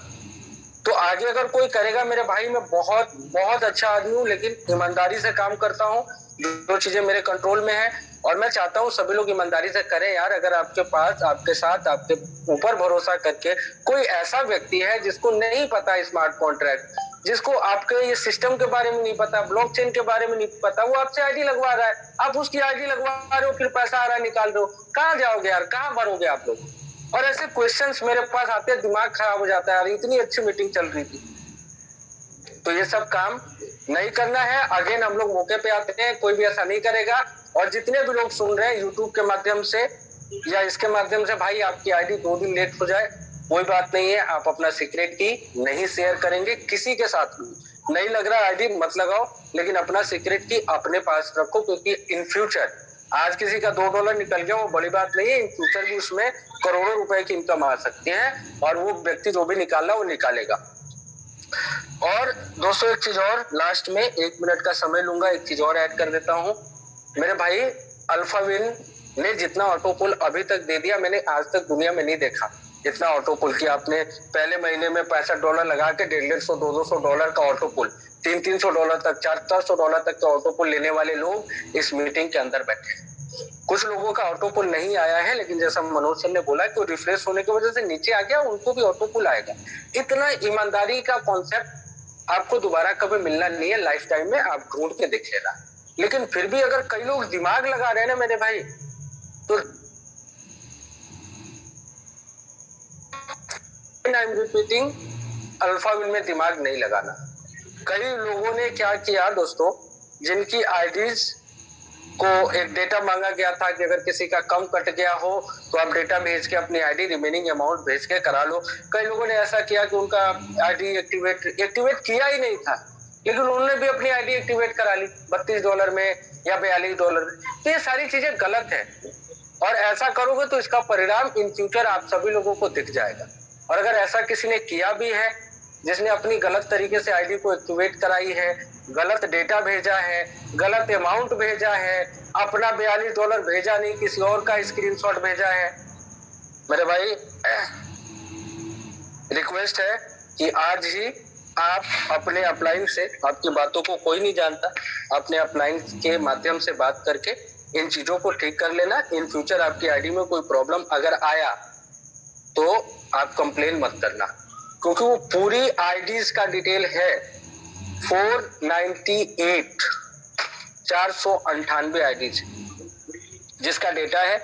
तो आगे अगर कोई करेगा, मेरे भाई मैं बहुत बहुत अच्छा आदमी हूँ, लेकिन ईमानदारी से काम करता हूँ, जो चीजें मेरे कंट्रोल में है, और मैं चाहता हूँ सभी लोग ईमानदारी से करें यार। अगर आपके पास, आपके साथ, आपके ऊपर भरोसा करके कोई ऐसा व्यक्ति है जिसको नहीं पता स्मार्ट कॉन्ट्रैक्ट, जिसको आपके ये सिस्टम के बारे में नहीं पता, ब्लॉकचेन के बारे में नहीं पता, वो आपसे आईडी लगवा रहा है, आप उसकी आईडी लगवा रहे हो, फिर पैसा आ रहा है निकाल रहे हो, कहाँ जाओगे यार, कहाँ भरोगे आप लोग? और ऐसे क्वेश्चंस मेरे पास आते हैं, दिमाग खराब हो जाता है यार, इतनी अच्छी मीटिंग चल रही थी। तो ये सब काम नहीं करना है। अगेन हम लोग मौके पे आते हैं, कोई भी ऐसा नहीं करेगा। और जितने भी लोग सुन रहे हैं यूट्यूब के माध्यम से या इसके माध्यम से, भाई आपकी आईडी 2 दिन लेट हो जाए कोई बात नहीं है, आप अपना सीक्रेट की नहीं शेयर करेंगे किसी के साथ भी। नहीं लग रहा आईडी मत लगाओ, लेकिन अपना सीक्रेट की अपने पास रखो, क्योंकि इन फ्यूचर आज किसी का $2 निकल गया वो बड़ी बात नहीं है, इन फ्यूचर भी उसमें करोड़ों रुपए की इनकम आ सकती है और वो व्यक्ति जो भी निकालना वो निकालेगा। और दोस्तों एक चीज और, लास्ट में 1 मिनट का समय लूंगा, एक चीज और ऐड कर देता हूं। मेरे भाई अल्फाविन ने जितना ऑटोपुल अभी तक दे दिया, मैंने आज तक दुनिया में नहीं देखा जितना ऑटोपुल किया। आपने पहले महीने में $65 लगा के $150-200 का ऑटोपुल, $300-300 तक, $400-400 तक का ऑटोपुल लेने वाले लोग इस मीटिंग के अंदर बैठे। कुछ लोगों का ऑटोपुल नहीं आया है, लेकिन जैसा मनोज सर ने बोला कि वो रिफ्रेश होने की वजह से नीचे आ गया, उनको भी ऑटोपुल आएगा। इतना ईमानदारी का कॉन्सेप्ट आपको दोबारा कभी मिलना नहीं है लाइफ टाइम में, आप ढूंढ के देख लेना। लेकिन फिर भी अगर कई लोग दिमाग लगा रहे हैं ना मेरे भाई, तो आई एम रिपीटिंग, अल्फाविन में दिमाग नहीं लगाना। कई लोगों ने क्या किया दोस्तों, जिनकी आईडीज को एक डेटा मांगा गया था कि अगर किसी का कम कट गया हो तो आप डेटा भेज के अपनी आईडी रिमेनिंग अमाउंट भेज के करा लो। कई लोगों ने ऐसा किया कि उनका आईडी एक्टिवेट किया ही नहीं था, लेकिन उन्होंने भी अपनी आईडी एक्टिवेट करा ली $32 में या $42 में। तो ये सारी चीजें गलत है, और ऐसा करोगे तो इसका परिणाम इन फ्यूचर आप सभी लोगों को दिख जाएगा। और अगर ऐसा किसी ने किया भी है, जिसने अपनी गलत तरीके से आईडी को एक्टिवेट कराई है, गलत डेटा भेजा है, गलत अमाउंट भेजा है, अपना $42 भेजा नहीं, किसी और का स्क्रीनशॉट भेजा है, मेरे भाई रिक्वेस्ट है कि आज ही आप अपने अपलाइन से, आपकी बातों को कोई नहीं जानता, अपने अपलाइन के माध्यम से बात करके इन चीजों को ठीक कर लेना। इन फ्यूचर आपकी आईडी में कोई प्रॉब्लम अगर आया तो आप कंप्लेन मत करना, क्योंकि वो पूरी आईडीज का डिटेल है 498 आईडीज जिसका डेटा है,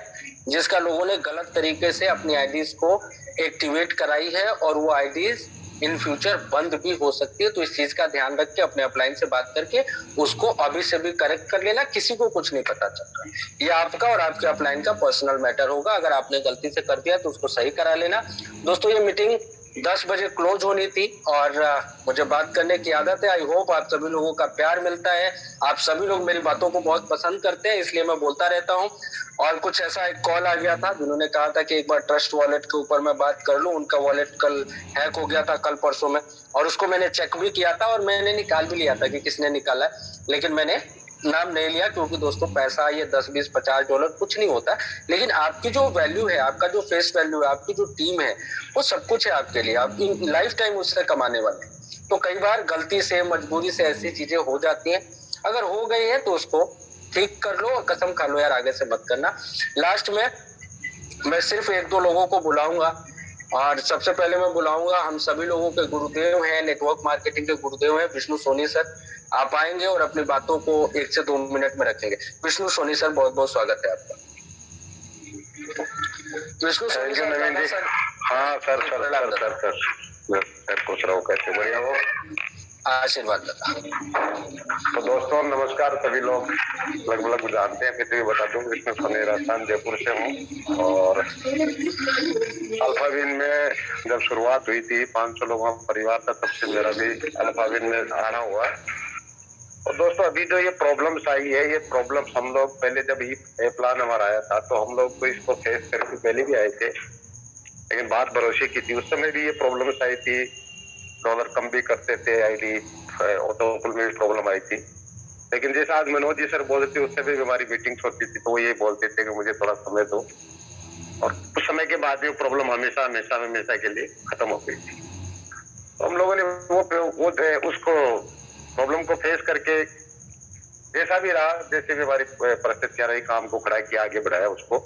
जिसका लोगों ने गलत तरीके से अपनी आईडीज को एक्टिवेट कराई है, और वो आईडीज इन फ्यूचर बंद भी हो सकती है। तो इस चीज का ध्यान रख के अपने अपलाइन से बात करके उसको अभी से भी करेक्ट कर लेना। किसी को कुछ नहीं पता चलता, ये आपका और आपके अपलाइन का पर्सनल मैटर होगा। अगर आपने गलती से कर दिया तो उसको सही करा लेना। दोस्तों, ये मीटिंग 10 बजे क्लोज होनी थी और मुझे बात करने की आदत है। आई होप आप सभी लोगों का प्यार मिलता है, आप सभी लोग मेरी बातों को बहुत पसंद करते हैं, इसलिए मैं बोलता रहता हूँ। और कुछ ऐसा एक कॉल आ गया था, जिन्होंने कहा था कि एक बार ट्रस्ट वॉलेट के ऊपर मैं बात कर लूं। उनका वॉलेट कल हैक हो गया था, कल परसों में, और उसको मैंने चेक भी किया था और मैंने निकाल भी लिया था कि किसने निकाला है, लेकिन मैंने नाम नहीं लिया, क्योंकि दोस्तों पैसा ये $10, $20, $50 कुछ नहीं होता। लेकिन आपकी जो वैल्यू है, आपका जो फेस वैल्यू है, आपकी जो टीम है, वो सब कुछ है आपके लिए। आप लाइफ टाइम उससे कमाने वाले। तो कई बार गलती से, मजबूरी से ऐसी चीजें हो जाती हैं। अगर हो गई है तो उसको ठीक कर लो, और कसम खा लो यार आगे से मत करना। लास्ट में मैं सिर्फ 1-2 लोगों को बुलाऊंगा, और सबसे पहले मैं बुलाऊंगा, हम सभी लोगों के गुरुदेव हैं, नेटवर्क मार्केटिंग के गुरुदेव हैं, विष्णु सोनी सर। आप आएंगे और अपनी बातों को 1 से 2 मिनट में रखेंगे। विष्णु सोनी सर, बहुत बहुत स्वागत है आपका। विष्णु सोनी सर, नवीन जी। हाँ सर खुश रहो, कैसे बढ़िया हो, आशीर्वाद लगा। तो दोस्तों नमस्कार। सभी लोग लगभग जानते हैं, फिर भी बता दूं, इसमें सोनी राजस्थान जयपुर से हूँ। और अल्फाविन में जब शुरुआत हुई थी 500 लोगों का परिवार था, तब से मेरा भी अल्फाविन में आना हुआ। और दोस्तों अभी जो ये प्रॉब्लम्स आई है, ये प्रॉब्लम्स हम लोग पहले जब ही प्लान हमारा आया था तो हम लोग तो इसको फेस करके पहले भी आए थे, लेकिन बात भरोसे की थी। उस समय भी ये प्रॉब्लम्स आई थी, डॉलर कम भी करते थे, आईडी ऑटोपुल में भी प्रॉब्लम आई थी। लेकिन जैसे आज मनोज जी सर बोलते थे, उससे भी हमारी मीटिंग्स होती थी, तो वो ये बोलते थे कि मुझे थोड़ा समय दो, और कुछ समय के बाद ये प्रॉब्लम हमेशा के लिए खत्म हो गई थी। तो हम लोगों ने वो उसको प्रॉब्लम को फेस करके जैसा भी रहा, जैसे भी हमारी परिस्थितियां रही, काम को खड़ा किया, आगे बढ़ाया उसको,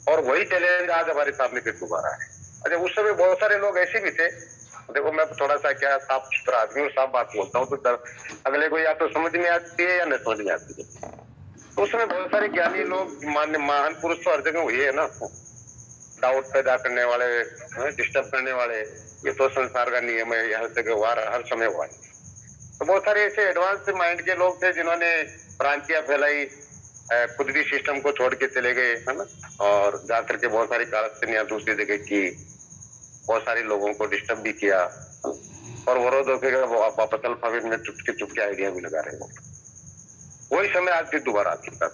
और वही चैलेंज आज हमारे सामने फिर दोबारा है। अच्छा, उस समय बहुत सारे लोग ऐसे भी थे, देखो मैं थोड़ा सा क्या साफ सुथरा आदमी हूँ, साफ बात बोलता हूँ, तो अगले को या तो समझ में आती है या नहीं समझ में आती है। तो उस समय बहुत सारे ज्ञानी लोग, महान पुरुष तो हर जगह हुए है ना, डाउट पैदा करने वाले, डिस्टर्ब करने वाले, ये तो संसार का नियम है, हर जगह हुआ, हर समय हुआ है। तो बहुत सारे ऐसे एडवांस माइंड के लोग थे जिन्होंने भ्रांतियां फैलाई, खुद भी सिस्टम को छोड़ के चले गए, है ना, और जाकर के बहुत सारी कारस्तानियां दूसरी जगह की, बहुत सारे लोगों को डिस्टर्ब भी किया, और विरोध होकर वापस अल्फाविन में चुपके आइडिया भी लगा रहे हो। वही समय आज फिर दोबारा आ चुका है।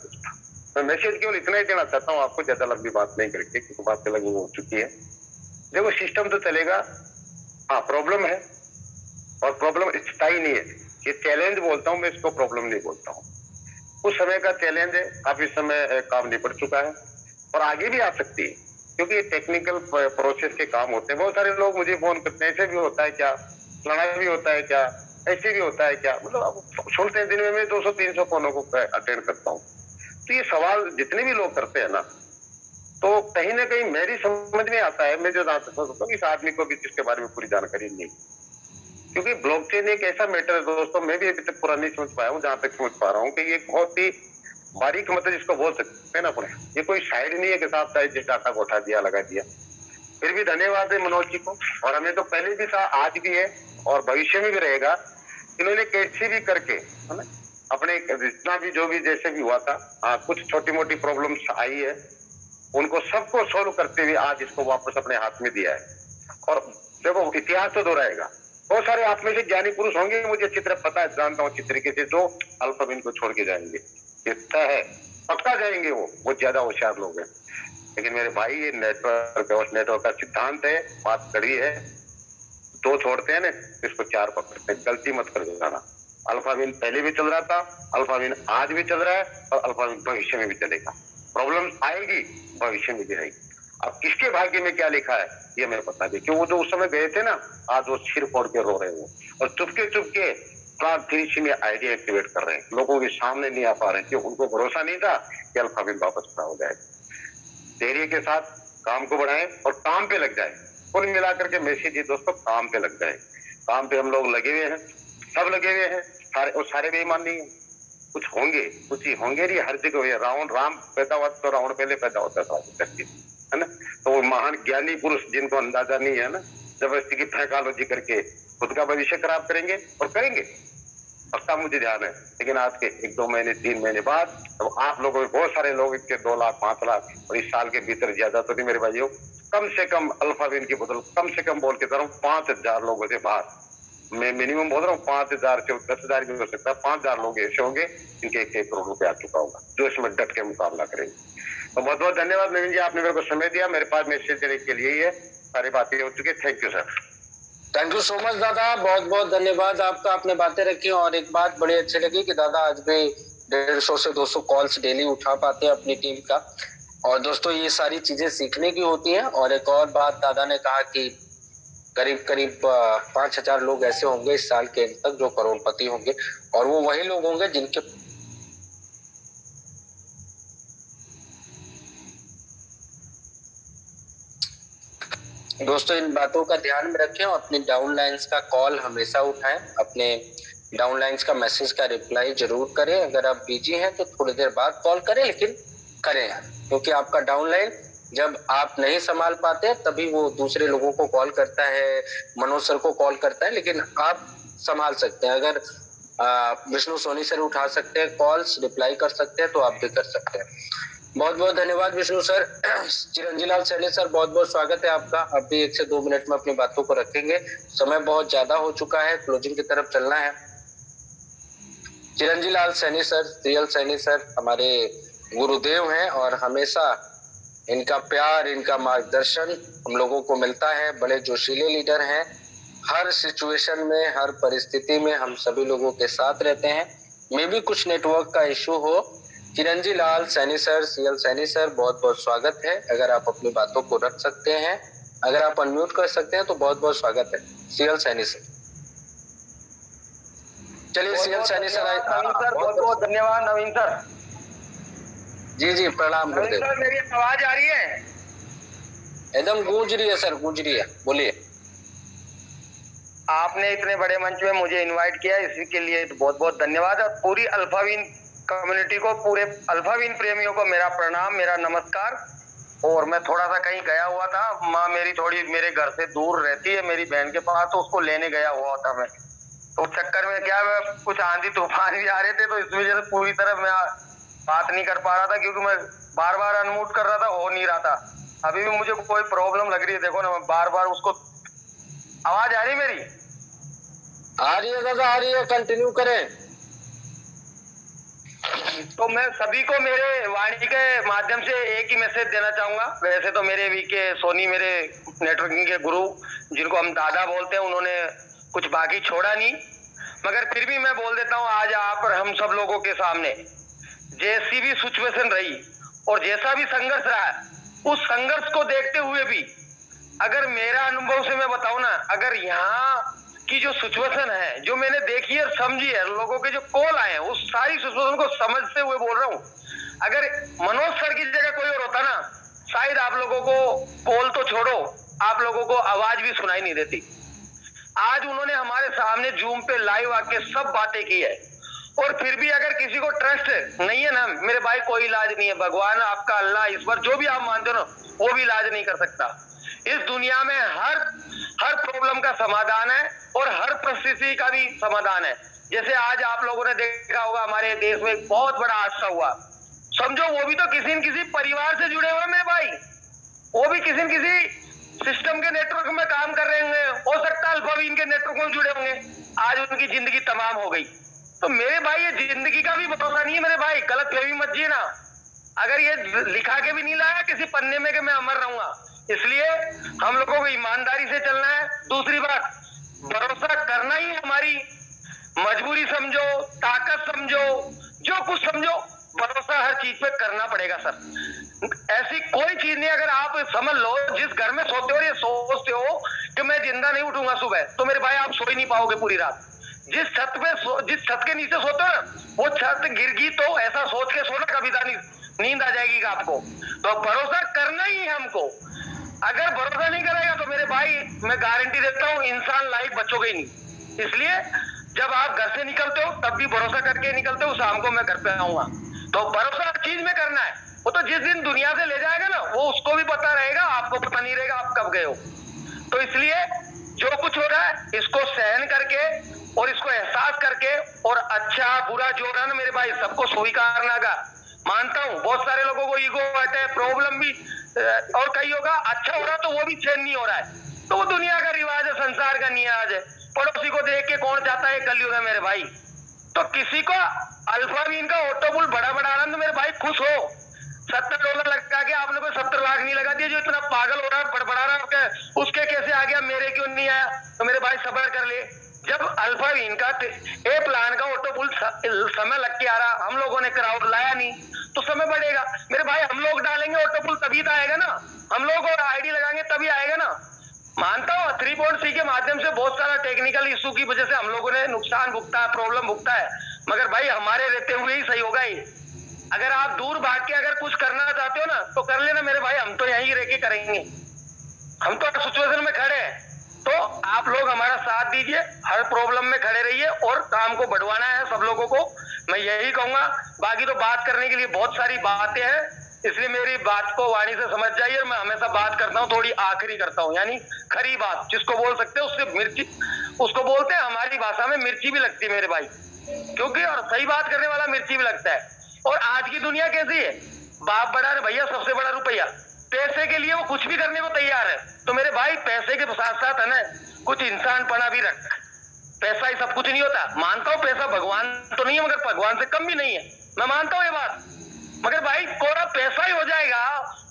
मैं मैसेज केवल इतना ही देना चाहता हूँ आपको, ज्यादा लंबी बात नहीं करके, क्योंकि बात अलग हो चुकी है। देखो सिस्टम तो चलेगा, हाँ प्रॉब्लम है, और प्रॉब्लम स्थायी नहीं है। ये चैलेंज बोलता हूँ मैं, इसको प्रॉब्लम नहीं बोलता हूँ। उस समय का चैलेंज है, काफी समय काम निपट चुका है और आगे भी आ सकती है, क्योंकि ये टेक्निकल प्रोसेस के काम होते हैं। बहुत सारे लोग मुझे फोन करते हैं, ऐसे भी होता है क्या, फलाना भी होता है क्या, ऐसे भी होता है क्या, मतलब सुनते हैं। दिन में मैं 200-300 फोनों को अटेंड करता हूँ। तो ये सवाल जितने भी लोग करते हैं ना, तो कहीं ना कहीं मेरी समझ में आता है, मैं जो सोचता हूँ इस आदमी को भी इसके बारे में पूरी जानकारी नहीं, क्योंकि ब्लॉकचेन एक ऐसा मैटर है दोस्तों, मैं भी अभी तक पूरा नहीं समझ पाया हूँ, जहां तक समझ पा रहा हूँ कि ये बहुत ही बारीक, मतलब जिसको बोल सकते हैं ना अपने, ये कोई साइड नहीं है कि साहब जिस डाटा को उठा दिया, लगा दिया। फिर भी धन्यवाद है मनोज जी को, और हमें तो पहले भी था, आज भी है और भविष्य में भी रहेगा। इन्होंने कैसे भी करके, है ना, अपने जितना भी जो भी जैसे भी हुआ था, कुछ छोटी मोटी प्रॉब्लम्स आई है, उनको सबको सोल्व करते हुए आज इसको वापस अपने हाथ में दिया है। और देखो इतिहास तो दोहराएगा, बहुत सारे आप में से ज्ञानी पुरुष होंगे, मुझे अच्छी तरह पता है, जानता हूँ अच्छी तरीके से, जो अल्पविन को छोड़ के जाएंगे, इतना है पक्का जाएंगे, वो ज्यादा होशियार लोग हैं। लेकिन मेरे भाई ये नेटवर्क है, उस नेटवर्क का सिद्धांत है, बात कड़ी है, 2 छोड़ते हैं ना, इसको 4 पकड़ते हैं, गलती मत कर जाना। अल्फाविन पहले भी चल रहा था, अल्फाविन आज भी चल रहा है, और अल्फाविन भविष्य में भी चलेगा। प्रॉब्लम आएगी, भविष्य में भी रहेगी। अब किसके भाग्य में क्या लिखा है ये मैं बता दी, क्यों वो जो उस समय गए थे ना, आज वो सिर फोड़ के रो रहे हो, और चुपके चुपके प्लांट 3C में आइडिया एक्टिवेट कर रहे हैं, लोगों के सामने नहीं आ पा रहे, क्यों उनको भरोसा नहीं था कि अल्फाविन वापस खड़ा हो जाएगा। धैर्य के साथ काम को बढ़ाएं और काम पे लग जाए। कुल मिलाकर के मैसेज ये दोस्तों, काम पे लग जाए। काम पे हम लोग लगे हुए हैं, सब लगे हुए हैं, सारे बेईमान नहीं है, कुछ होंगे, कुछ ही होंगे नहीं, हर जगह हुए। राम पैदा हुआ तो रावण पहले पैदा होता था, है ना। तो वो महान ज्ञानी पुरुष जिनको अंदाजा नहीं है ना, जबरदस्ती की फैकालोजी करके खुद का भविष्य खराब करेंगे, और करेंगे पक्का, मुझे ध्यान है। लेकिन आज के 1-2 महीने 3 महीने बाद तो आप लोगों में बहुत सारे लोग इनके 2 लाख 5 लाख, और इस साल के भीतर ज्यादा तो नहीं मेरे भाइयों, कम से कम अल्फाविन की बदल कम से कम बोल के दे रहा हूँ 5000 लोगों से बाहर, मैं मिनिमम बोल रहा हूँ 5000 से 10,000 भी हो सकता है, 5000 लोग ऐसे होंगे इनके 1 करोड़ रुपए आ चुका होगा, जो इसमें डट के मुकाबला करेंगे। तो बहुत बहुत धन्यवाद नवीन जी, आपने मेरे को समय दिया, मेरे पास मैसेज देने के लिए ही है, सारी बातें हो चुकी है। Thank you sir. Thank you so much दादा, बहुत बहुत धन्यवाद आपका, आपने बातें रखी। और एक बात बड़ी अच्छी लगी कि दादा आज भी 150 से 200 कॉल्स डेली उठा पाते हैं अपनी टीम का। और दोस्तों ये सारी चीजें सीखने की होती हैं। और एक और बात दादा ने कहा कि करीब करीब 5000 लोग ऐसे होंगे इस साल के अंत तक जो करोड़पति होंगे, और वो वही लोग होंगे जिनके दोस्तों इन बातों का ध्यान में रखें और अपनी डाउनलाइंस का कॉल हमेशा उठाएं, अपने डाउनलाइंस का मैसेज का रिप्लाई जरूर करें। अगर आप बिजी हैं तो थोड़ी देर बाद कॉल करें, लेकिन करें, क्योंकि आपका डाउनलाइन जब आप नहीं संभाल पाते तभी वो दूसरे लोगों को कॉल करता है, मनोज सर को कॉल करता है, लेकिन आप संभाल सकते हैं। अगर विष्णु सोनी सर उठा सकते हैं कॉल्स, रिप्लाई कर सकते हैं, तो आप भी कर सकते हैं। बहुत बहुत धन्यवाद विष्णु सर। चिरंजी लाल सैनी सर, बहुत बहुत स्वागत है आपका। अब भी 1 से 2 मिनट में अपनी बातों को रखेंगे, समय बहुत ज्यादा हो चुका है, क्लोजिंग की तरफ चलना है। Chiranji Lal Saini sir, real Saini sir हमारे गुरुदेव हैं, और हमेशा इनका प्यार, इनका मार्गदर्शन हम लोगों को मिलता है। बड़े जोशीले लीडर हैं, हर सिचुएशन में, हर परिस्थिति में हम सभी लोगों के साथ रहते हैं। मे भी कुछ नेटवर्क का इशू हो। Chiranji Lal Saini sir, CL Saini sir, बहुत बहुत स्वागत है। अगर आप अपनी बातों को रख सकते हैं, अगर आप अनम्यूट कर सकते हैं तो बहुत बहुत स्वागत है सीएल सैनी सर। चलिए सीएल सैनी सर, बहुत बहुत धन्यवाद नवीन सर। जी जी प्रणाम करते हैं। मेरी आवाज आ रही है? एकदम गूंज रही है सर, गूंज रही है, बोलिए। आपने इतने बड़े मंच में मुझे इनवाइट किया, इसी के लिए बहुत बहुत धन्यवाद। और पूरी अल्फाविन कम्युनिटी को, पूरे अल्फाविन प्रेमियों को मेरा प्रणाम, मेरा नमस्कार। और मैं थोड़ा सा कहीं गया हुआ था, माँ मेरी थोड़ी मेरे घर से दूर रहती है, मेरी बहन के पास, तो उसको लेने गया हुआ था मैं। तो चक्कर में क्या, कुछ आंधी तूफान भी आ रहे थे, तो इस वजह से पूरी तरह मैं बात नहीं कर पा रहा था, क्योंकि मैं बार बार अनम्यूट कर रहा था, हो नहीं रहा था। अभी भी मुझे कोई प्रॉब्लम लग रही है, देखो ना, मैं बार बार उसको। आवाज आ रही मेरी? आ रही है दादा, आ रही है, कंटिन्यू करें। तो मैं सभी को मेरे वाणी के माध्यम से एक ही मैसेज देना चाहूंगा। वैसे तो मेरे वीके सोनी, मेरे नेटवर्किंग के गुरु, जिनको हम दादा बोलते हैं, उन्होंने कुछ बाकी छोड़ा नहीं, मगर फिर भी मैं बोल देता हूँ आज आप और हम सब लोगों के सामने, जैसी भी सिचुएशन रही और जैसा भी संघर्ष रहा, उस संघर्ष को देखते हुए भी, अगर मेरा अनुभव से मैं बताऊं ना, अगर यहाँ की जो सिचुएशन है, जो मैंने देखी है और समझी है, लोगों के जो कॉल आए हैं, उस सारी सिचुएशन को समझते हुए बोल रहा हूँ। अगर मनोज सर की जगह कोई और होता ना, शायद आप लोगों को कॉल तो छोड़ो, आप लोगों को आवाज भी सुनाई नहीं देती। आज उन्होंने हमारे सामने जूम पे लाइव आके सब बातें की है, और फिर भी अगर किसी को ट्रस्ट नहीं है ना, मेरे भाई कोई इलाज नहीं है, भगवान आपका, अल्लाह, ईश्वर, जो भी आप मानते हो ना, वो भी इलाज नहीं कर सकता। इस दुनिया में हर प्रॉब्लम का समाधान है और हर परिस्थिति का भी समाधान है। जैसे आज आप लोगों ने देखा होगा हमारे देश में एक बहुत बड़ा हादसा हुआ, समझो वो भी तो किसी न किसी परिवार से जुड़े हुए मेरे भाई, वो भी किसी न किसी सिस्टम के नेटवर्क में काम कर रहे होंगे, हो सकता है अल्फावीन के नेटवर्क में जुड़े होंगे, आज उनकी जिंदगी तमाम हो गई। तो मेरे भाई ये जिंदगी का भी भरोसा नहीं है मेरे भाई, गलत फहमी मत जिए ना। अगर ये लिखा के भी नहीं लाया किसी पन्ने में कि मैं अमर रहूंगा, इसलिए हम लोगों को ईमानदारी से चलना है। दूसरी बात, भरोसा करना ही हमारी मजबूरी समझो, ताकत समझो, जो कुछ समझो, भरोसा हर चीज पे करना पड़ेगा सर। ऐसी कोई चीज नहीं, अगर आप समझ लो जिस घर में सोते हो और ये सोचते हो कि मैं जिंदा नहीं उठूंगा सुबह, तो मेरे भाई आप सो ही नहीं पाओगे पूरी रात। जिस छत के नीचे सोते हो ना, वो छत गिर गई तो ऐसा सोच के सोना, कभी नींद आ जाएगी आपको। तो भरोसा करना ही है हमको। अगर भरोसा नहीं करेगा तो मेरे भाई मैं गारंटी देता हूँ इंसान लाइफ बचोगे ही नहीं। इसलिए जब आप घर से निकलते हो तब भी भरोसा करके निकलते हो, शाम को मैं घर पे आऊंगा। तो भरोसा हर चीज में करना है। वो तो जिस दिन दुनिया से ले जाएगा ना, वो उसको भी पता रहेगा, आपको पता नहीं रहेगा आप कब गए हो। तो इसलिए जो कुछ हो रहा है इसको सहन करके और इसको एहसास करके, और अच्छा बुरा जो रहा ना मेरे भाई सबको स्वीकारना का। मानता हूँ बहुत सारे लोगों को ईगो आता है, प्रॉब्लम भी और कई होगा, अच्छा हो रहा तो वो भी चैन नहीं हो रहा है। तो वो दुनिया का रिवाज है, संसार का नियाज है। पड़ोसी को देख के कौन चाहता है कलयुग है मेरे भाई। तो किसी को अल्फावीन का ऑटोबुल बड़ा आनंद मेरे भाई, खुश हो। $70 लगा के आपने कोई 70 लाख नहीं लगा दिया। जो इतना पागल हो रहा है, बड़बड़ा रहा है, उसके कैसे आ गया, मेरे क्यों नहीं आया? तो मेरे भाई सब्र कर ले। जब अल्फावीन का ए प्लान का ऑटोबुल समय लग के आ रहा, हम लोगों ने क्राउड लाया नहीं, तो समय बढ़ेगा मेरे भाई। हम लोग डालेंगे ऑटोबुल तभी तो आएगा ना, हम लोग और आईडी लगाएंगे तभी आएगा ना। मानता हूँ 3.3 के माध्यम से बहुत सारा टेक्निकल इशू की वजह से हम लोगों ने नुकसान भुगता है, प्रॉब्लम भुगता है, मगर भाई हमारे रहते हुए ही सही होगा ये। अगर आप दूर भाग के अगर कुछ करना चाहते हो ना तो कर लेना मेरे भाई, हम तो यहीं रह के करेंगे। हम तो सिचुएशन में खड़े हैं, तो आप लोग हमारा साथ दीजिए, हर प्रॉब्लम में खड़े रहिए और काम को बढ़वाना है सब लोगों को, मैं यही कहूंगा। बाकी तो बात करने के लिए बहुत सारी बातें हैं, इसलिए मेरी बात को वाणी से समझ जाइए। मैं हमेशा बात करता हूँ थोड़ी आखिरी करता हूँ, यानी खरी बात जिसको बोल सकते हैं, उससे मिर्ची उसको बोलते हैं, हमारी भाषा में मिर्ची भी लगती है मेरे भाई, क्योंकि और सही बात करने वाला मिर्ची भी लगता है। और आज की दुनिया कैसी है, बाप बड़ा है भैया, सबसे बड़ा रुपया, पैसे के लिए वो कुछ भी करने को तैयार है। तो मेरे भाई पैसे के साथ साथ है ना कुछ इंसानपना भी रख, पैसा ही सब कुछ नहीं होता। मानता हूँ पैसा भगवान तो नहीं है, मगर भगवान से कम भी नहीं है, मैं मानता हूँ ये बात। मगर भाई कोरा पैसा ही हो जाएगा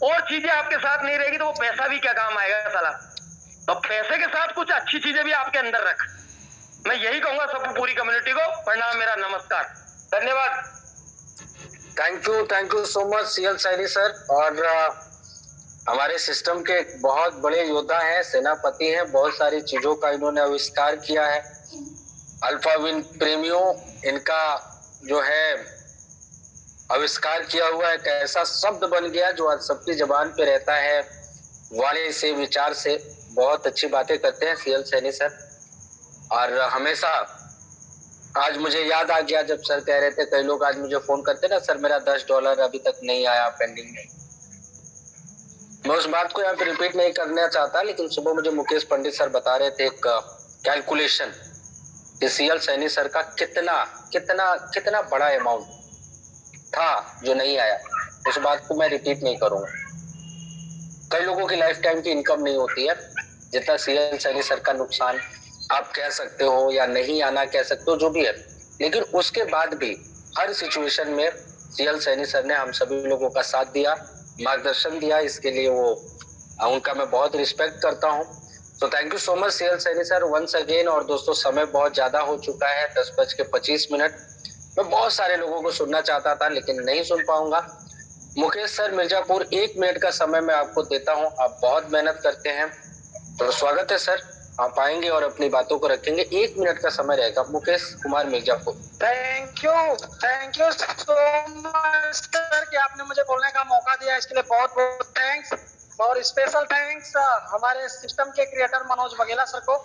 और चीजें आपके साथ नहीं रहेगी तो वो पैसा भी क्या काम आएगा साला। तो पैसे के साथ कुछ अच्छी चीजें भी आपके अंदर रख, मैं यही कहूंगा सब पूरी कम्युनिटी को। प्रणाम, मेरा नमस्कार, धन्यवाद। Thank you so much CL Saini sir. और हमारे सिस्टम के बहुत बड़े योद्धा हैं, सेनापति हैं, बहुत सारी चीजों का इन्होंने आविष्कार किया है। अल्फावीन प्रेमियों, इनका जो है आविष्कार किया हुआ एक ऐसा शब्द बन गया जो आज सबकी जबान पे रहता है, वाणी से, विचार से। बहुत अच्छी बातें करते हैं सीएल सैनी सर। और हमेशा आज मुझे याद आ गया जब सर कह रहे थे, कई लोग आज मुझे फोन करते ना, सर मेरा $10 अभी तक नहीं आया, पेंडिंग में। मैं उस बात को यहाँ पे रिपीट नहीं करना चाहता, लेकिन सुबह मुझे मुकेश पंडित सर बता रहे थे एक कैलकुलेशन कि सीएल सैनी सर का कितना बड़ा अमाउंट था जो नहीं आया। उस बात को मैं रिपीट नहीं करूंगा। कई लोगों की लाइफ टाइम की इनकम नहीं होती है जितना सीएल सैनी सर का नुकसान आप कह सकते हो या नहीं आना कह सकते हो, जो भी है। लेकिन उसके बाद भी हर सिचुएशन में सीएल सैनी सर ने हम सभी लोगों का साथ दिया, मार्गदर्शन दिया, इसके लिए उनका मैं बहुत रिस्पेक्ट करता हूं। तो thank you so much CL Saini sir once again. और दोस्तों समय बहुत ज्यादा हो चुका है, 10:25। मैं बहुत सारे लोगों को सुनना चाहता था लेकिन नहीं सुन पाऊंगा। मुकेश सर मिर्जापुर, 1 मिनट का समय मैं आपको देता हूं, आप बहुत मेहनत करते हैं, तो स्वागत है सर, आप आएंगे और अपनी बातों को रखेंगे। 1 मिनट का समय रहेगा। Mukesh Kumar Mirzapur. Thank you so much sir कि आपने मुझे बोलने का मौका दिया, इसके लिए बहुत बहुत थैंक्स। और स्पेशल थैंक्स हमारे सिस्टम के क्रिएटर मनोज बघेला सर को,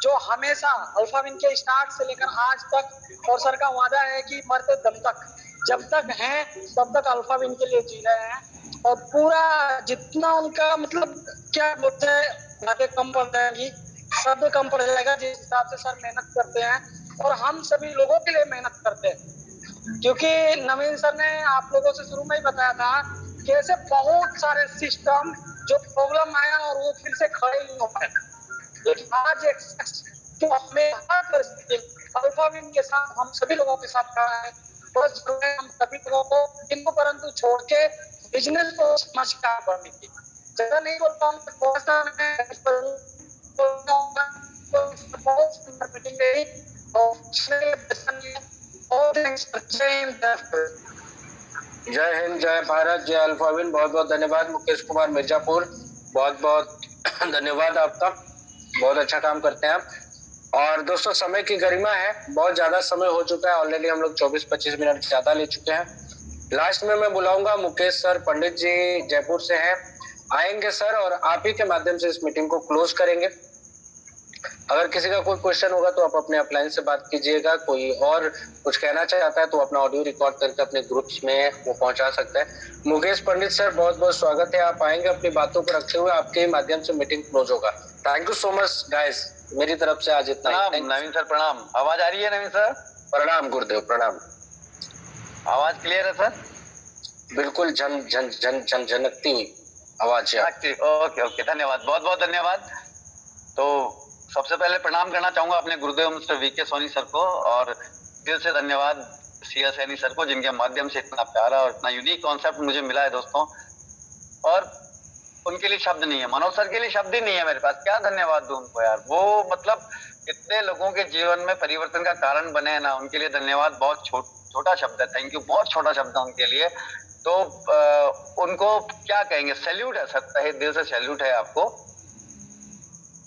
जो हमेशा अल्फावीन के स्टार्ट से लेकर आज तक, और सर का वादा है कि मरते दम तक, जब तक हैं तब तक अल्फावीन के लिए जी रहे हैं। और पूरा जितना उनका मतलब क्या बोलते हैं, बातें कम पड़ जाएंगी, सब कम पड़ जाएगा जिस हिसाब से सर मेहनत करते हैं और हम सभी लोगों के लिए मेहनत करते हैं। क्योंकि नवीन सर ने आप लोगों से शुरू में ही बताया था कि ऐसे बहुत सारे सिस्टम जो प्रॉब्लम आया और वो फिर से खड़े नहीं हो पाए, लेकिन आज एक जो हमें हर परिस्थिति अल्फाविन के साथ हम सभी लोगों के साथ खड़ा है। बस हम सभी लोगों को इनको परंतु छोड़ के बिजनेस को समझ के आगे बढ़ने की जगह नहीं बोलता हूँ, थोड़ा सा मीटिंग गई और जय हिंद, जय भारत, जय अल्फाविन। बहुत बहुत धन्यवाद मुकेश कुमार मिर्जापुर, बहुत बहुत धन्यवाद आपका, बहुत अच्छा काम करते हैं आप। और दोस्तों समय की गरिमा है, बहुत ज्यादा समय हो चुका है ऑलरेडी, हम लोग 24-25 मिनट ज्यादा ले चुके हैं। लास्ट में मैं बुलाऊंगा मुकेश सर, पंडित जी जयपुर से हैं, आएंगे सर और आप ही के माध्यम से इस मीटिंग को क्लोज करेंगे। अगर किसी का कोई क्वेश्चन होगा तो आप अपने अपलाइन से बात कीजिएगा, कोई और कुछ कहना चाहता है तो अपना ऑडियो रिकॉर्ड करके अपने ग्रुप्स में वो पहुंचा सकता है। मुकेश पंडित सर बहुत बहुत स्वागत है, आप आएंगे अपनी बातों को रखते हुए, आपके माध्यम से मीटिंग क्लोज होगा। Thank you so much guys, मेरी तरफ से आज इतना ही। नवीन सर प्रणाम, आवाज आ रही है नवीन सर? प्रणाम गुरुदेव, प्रणाम। आवाज क्लियर है सर? बिल्कुल झन झन झन झन झनकती हुई आवाज है। ओके ओके, धन्यवाद, बहुत बहुत धन्यवाद। तो सबसे पहले प्रणाम करना चाहूंगा अपने गुरुदेव मिस्टर वीके सोनी सर को, और दिल से धन्यवाद सीएस सैनी सर को, जिनके माध्यम से इतना प्यारा और इतना यूनिक कॉन्सेप्ट मुझे मिला है दोस्तों। और उनके लिए शब्द नहीं है, मनोज सर के लिए शब्द ही नहीं है मेरे पास, क्या धन्यवाद दूं उनको यार। वो मतलब इतने लोगों के जीवन में परिवर्तन का कारण बने हैं ना, उनके लिए धन्यवाद बहुत छोटा शब्द है, थैंक यू बहुत छोटा शब्द है उनके लिए। तो उनको क्या कहेंगे, सैल्यूट है सर, तहे दिल से सैल्यूट है आपको।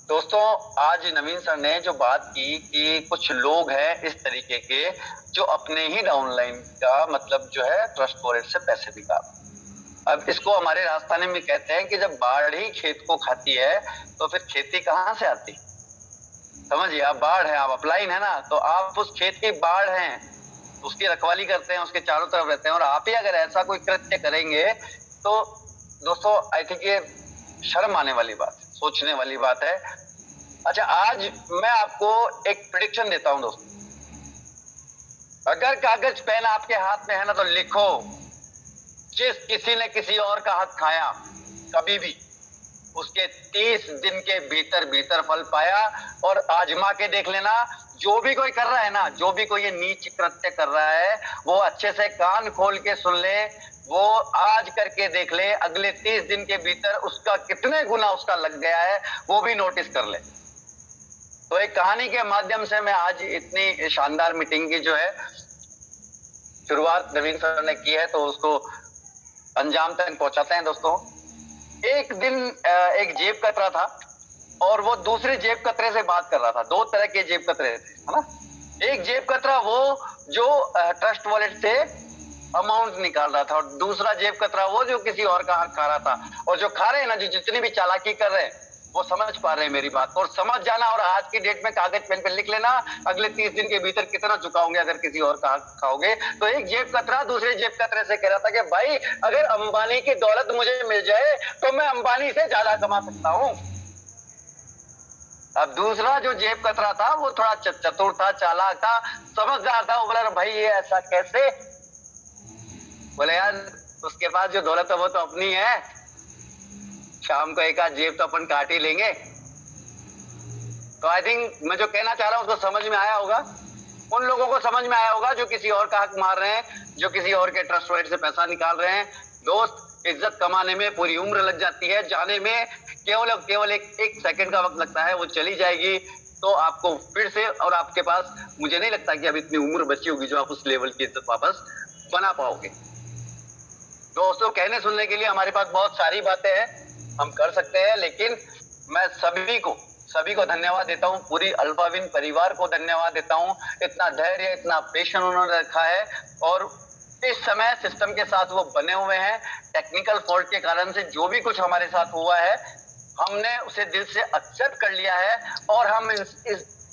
दोस्तों आज नवीन सर ने जो बात की कि कुछ लोग हैं इस तरीके के जो अपने ही डाउनलाइन का मतलब जो है ट्रस्ट वॉलेट से पैसे निकाल। अब इसको हमारे राजस्थानी में कहते हैं कि जब बाढ़ ही खेत को खाती है तो फिर खेती कहाँ से आती। समझिए, आप बाढ़ है, आप अपलाइन है ना, तो आप उस खेत की बाढ़ हैं, उसकी रखवाली करते हैं, उसके चारों तरफ रहते हैं, और आप ही अगर ऐसा कोई कृत्य करेंगे तो दोस्तों आई थिंक ये शर्म आने वाली बात, सोचने वाली बात है। अच्छा, आज मैं आपको एक प्रेडिक्शन देता हूं दोस्तों, अगर कागज पेन आपके हाथ में है ना तो लिखो, जिस किसी ने किसी और का हाथ खाया कभी भी उसके 30 दिन के भीतर भीतर फल पाया। और आजमा के देख लेना, जो भी कोई कर रहा है ना, जो भी कोई ये नीच कृत्य कर रहा है, वो अच्छे से कान खोल के सुन ले, वो आज करके देख ले, अगले 30 दिन के भीतर उसका कितने गुना उसका लग गया है वो भी नोटिस कर ले। तो एक कहानी के माध्यम से मैं आज इतनी शानदार मीटिंग की जो है शुरुआत नवीन सर ने की है, तो उसको अंजाम तक पहुंचाते हैं दोस्तों। एक दिन एक जेब कतरा था और वो दूसरे जेब कतरे से बात कर रहा था। दो तरह के जेब कतरे थे, है ना। एक जेब कतरा वो जो ट्रस्ट वॉलेट से अमाउंट निकाल रहा था, और दूसरा जेब कतरा वो जो किसी और का हक खा रहा था। और जो खा रहे हैं ना, जो जितनी भी चालाकी कर रहे हैं वो समझ पा रहे हैं मेरी बात, और समझ जाना, और आज की डेट में कागज पेन पे लिख लेना, अगले 30 दिन के भीतर कितना चुकाओगे अगर किसी और का हक खाओगे। तो एक जेब कतरा दूसरे जेब कतरे से कह रहा था कि भाई अगर अंबानी की दौलत मुझे मिल जाए तो मैं अंबानी से ज्यादा कमा सकता हूं। अब दूसरा जो जेब कतरा था वो थोड़ा चतुर था, चालाक था, समझदार था। वो बोला भाई ये ऐसा कैसे? बोले यार उसके पास जो दौलत है वो तो अपनी है, शाम को एक आध जेब तो अपन काट ही लेंगे। तो आई थिंक मैं जो कहना चाह रहा हूं उसको समझ में आया होगा, उन लोगों को समझ में आया होगा जो किसी और का हक मार रहे हैं, जो किसी और के ट्रस्ट वॉलेट से पैसा निकाल रहे हैं। दोस्त, इज्जत कमाने में पूरी उम्र लग जाती है, जाने में केवल एक सेकंड का वक्त लगता है, वो चली जाएगी तो आपको फिर से, और आपके पास मुझे नहीं लगता कि अब इतनी उम्र बची होगी जो आप उस लेवल की इज्जत वापस बना पाओगे। दोस्तों कहने सुनने के लिए हमारे पास बहुत सारी बातें हैं, हम कर सकते हैं, लेकिन मैं सभी को धन्यवाद देता हूं, पूरी अल्फाविन परिवार को धन्यवाद देता हूं। इतना धैर्य, इतना पेशेंस उन्होंने रखा है, और इस समय सिस्टम के साथ वो बने हुए हैं। टेक्निकल फॉल्ट के कारण से जो भी कुछ हमारे साथ हुआ है हमने उसे दिल से एक्सेप्ट कर लिया है, और हम इस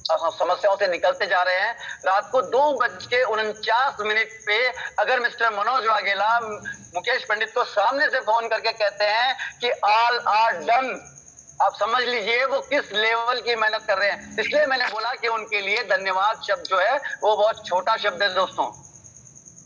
समस्याओं से निकलते जा रहे हैं। रात को 2:49 पे अगर मिस्टर मनोज वाघेला मुकेश पंडित को सामने से फोन करके कहते हैं कि ऑल आर डन, आप समझ लीजिए वो किस लेवल की मेहनत कर रहे हैं। इसलिए मैंने बोला कि उनके लिए धन्यवाद शब्द जो है वो बहुत छोटा शब्द है दोस्तों।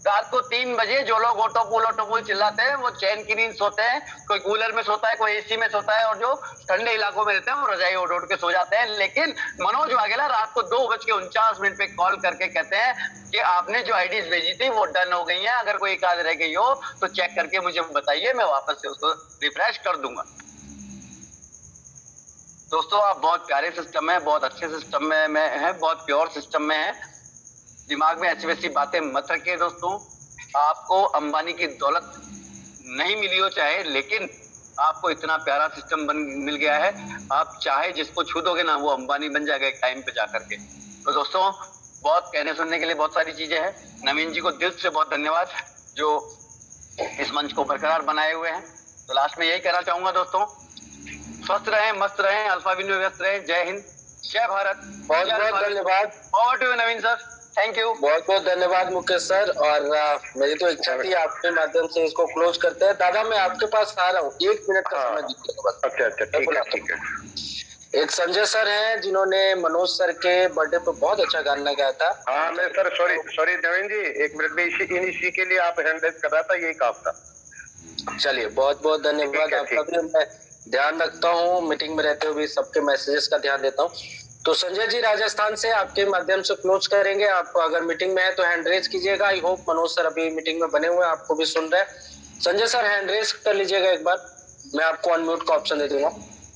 रात को 3 बजे जो लोग ऑटोपूल चिल्लाते हैं वो चैन की नींद सोते हैं, कोई कूलर में सोता है, कोई एसी में सोता है, और जो ठंडे इलाकों में रहते हैं वो रजाई उड़ के सो जाते हैं। लेकिन मनोज वाघेला रात को 2:49 पे कॉल करके कहते हैं कि आपने जो आईडीज भेजी थी वो डन हो गई हैं, अगर कोई एक आध रह गई हो तो चेक करके मुझे बताइए, मैं वापस से उसको रिफ्रेश कर दूंगा। दोस्तों आप बहुत प्यारे सिस्टम में, बहुत अच्छे सिस्टम में है, बहुत प्योर सिस्टम में है। दिमाग में ऐसी वैसी बातें मत रखिए दोस्तों। आपको अंबानी की दौलत नहीं मिली हो चाहे, लेकिन आपको इतना प्यारा सिस्टम मिल गया है, आप चाहे जिसको छू दोगे ना वो अंबानी बन जाएगा एक टाइम पे जाकर के। तो दोस्तों बहुत कहने सुनने के लिए बहुत सारी चीजें हैं। नवीन जी को दिल से बहुत धन्यवाद जो इस मंच को बरकरार बनाए हुए हैं। तो लास्ट में यही कहना चाहूंगा दोस्तों, स्वस्थ रहें, मस्त रहें, अल्फाविन में व्यस्त रहें। जय हिंद, जय भारत, बहुत बहुत धन्यवाद। Over to you Naveen sir, thank you. बहुत बहुत धन्यवाद मुकेश सर। और मेरी तो इच्छा थी आपके माध्यम से इसको क्लोज करते हैं। दादा मैं आपके पास आ रहा हूँ, 1 मिनट का समय दीजिएगा बस। अच्छा ठीक है। एक संजय सर हैं जिन्होंने मनोज सर के बर्थडे पे बहुत अच्छा गाना गाया था। हाँ मैं सर सॉरी नवीन जी, 1 मिनट में इसी के लिए आप हैंड रेज कर रहा था, यही काम था। चलिए बहुत बहुत धन्यवाद आपका भी। मैं ध्यान रखता हूँ, मीटिंग में रहते हुए सबके मैसेजेस का ध्यान देता हूँ। तो संजय जी राजस्थान से आपके माध्यम से क्लोज करेंगे। आप अगर मीटिंग में है तो हैंड रेज कीजिएगा। आई होप मनोज सर अभी मीटिंग में बने हुए हैं, आपको भी सुन रहे हैं। संजय सर हैंड रेज कर लीजिएगा एक बार, मैं आपको अनम्यूट का ऑप्शन दे दूंगा।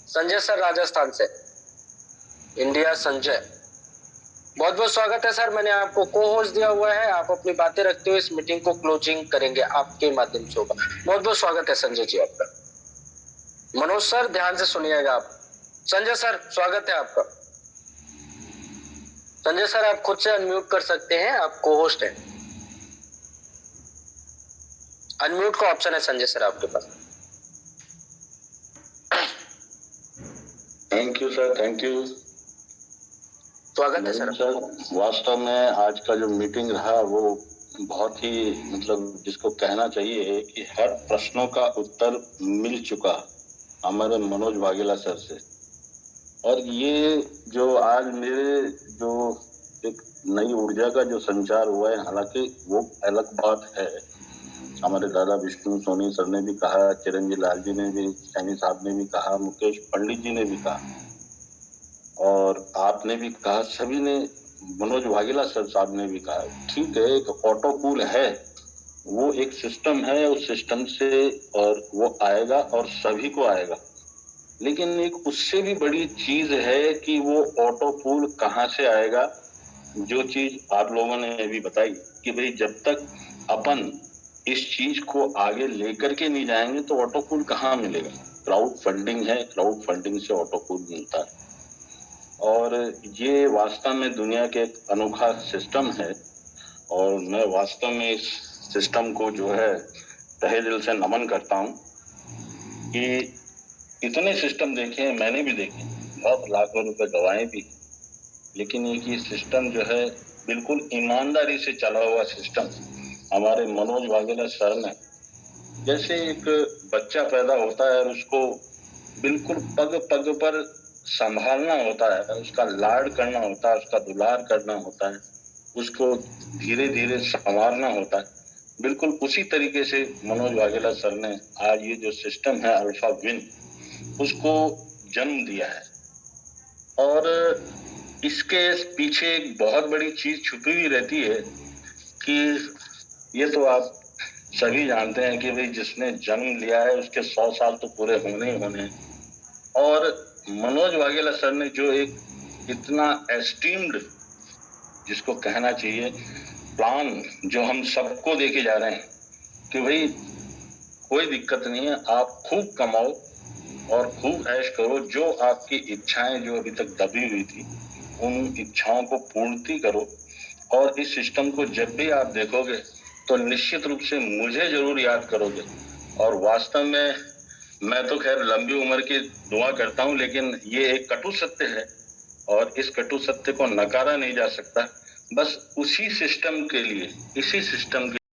संजय सर राजस्थान से, इंडिया संजय, बहुत बहुत स्वागत है सर। मैंने आपको को होस्ट दिया हुआ है, आप अपनी बातें रखते हुए इस मीटिंग को क्लोजिंग करेंगे, आपके माध्यम से होगा। बहुत बहुत स्वागत है संजय जी आपका। मनोज सर ध्यान से सुनिएगा आप। संजय सर स्वागत है आपका। संजय सर आप खुद से अनम्यूट कर सकते हैं, आप को होस्ट हैं। अनम्यूट का ऑप्शन है संजय सर आपके पास। Thank you sir, thank you. स्वागत है सर। वास्तव में आज का जो मीटिंग रहा वो बहुत ही मतलब जिसको कहना चाहिए कि हर प्रश्नों का उत्तर मिल चुका हमारे मनोज वाघेला सर से। और ये जो आज मेरे जो एक नई ऊर्जा का जो संचार हुआ है, हालांकि वो अलग बात है। हमारे दादा विष्णु सोनी सर ने भी कहा, चिरंजीवी लाल जी ने भी, सैनी साहब ने भी कहा, मुकेश पंडित जी ने भी कहा और आपने भी कहा, सभी ने, मनोज वाघेला सर साहब ने भी कहा। ठीक है, एक ऑटो पूल है, वो एक सिस्टम है, उस सिस्टम से और वो आएगा और सभी को आएगा। लेकिन एक उससे भी बड़ी चीज है कि वो ऑटो पूल कहाँ से आएगा। जो चीज आप लोगों ने अभी बताई कि भाई जब तक अपन इस चीज को आगे लेकर के नहीं जाएंगे तो ऑटो पूल कहाँ मिलेगा। क्राउड फंडिंग है, क्राउड फंडिंग से ऑटो पूल मिलता है और ये वास्तव में दुनिया के एक अनोखा सिस्टम है। और मैं वास्तव में इस सिस्टम को जो है तहे दिल से नमन करता हूँ कि इतने सिस्टम देखे हैं, मैंने भी देखे, बहुत लाखों रुपए गवाए भी, लेकिन एक ये सिस्टम जो है बिल्कुल ईमानदारी से चला हुआ सिस्टम हमारे मनोज वाघेला सर ने, जैसे एक बच्चा पैदा होता है और उसको बिल्कुल पग पग पर संभालना होता है, उसका लाड करना होता है, उसका दुलार करना होता है, उसको धीरे धीरे संवारना होता है, बिल्कुल उसी तरीके से मनोज वाघेला सर ने आज ये जो सिस्टम है अल्फा विन उसको जन्म दिया है। और इसके पीछे एक बहुत बड़ी चीज छुपी हुई रहती है कि ये तो आप सभी जानते हैं कि भाई जिसने जन्म लिया है उसके 100 साल तो पूरे होने ही होने हैं। और मनोज वाघेला सर ने जो एक इतना एस्टीम्ड, जिसको कहना चाहिए प्लान, जो हम सबको देके जा रहे हैं कि भाई कोई दिक्कत नहीं है, आप खूब कमाओ और खूब ऐश करो, जो आपकी इच्छाएं जो अभी तक दबी हुई थी उन इच्छाओं को पूर्ति करो। और इस सिस्टम को जब भी आप देखोगे तो निश्चित रूप से मुझे जरूर याद करोगे। और वास्तव में मैं तो खैर लंबी उम्र की दुआ करता हूं, लेकिन ये एक कटु सत्य है और इस कटु सत्य को नकारा नहीं जा सकता। बस उसी सिस्टम के लिए, इसी सिस्टम के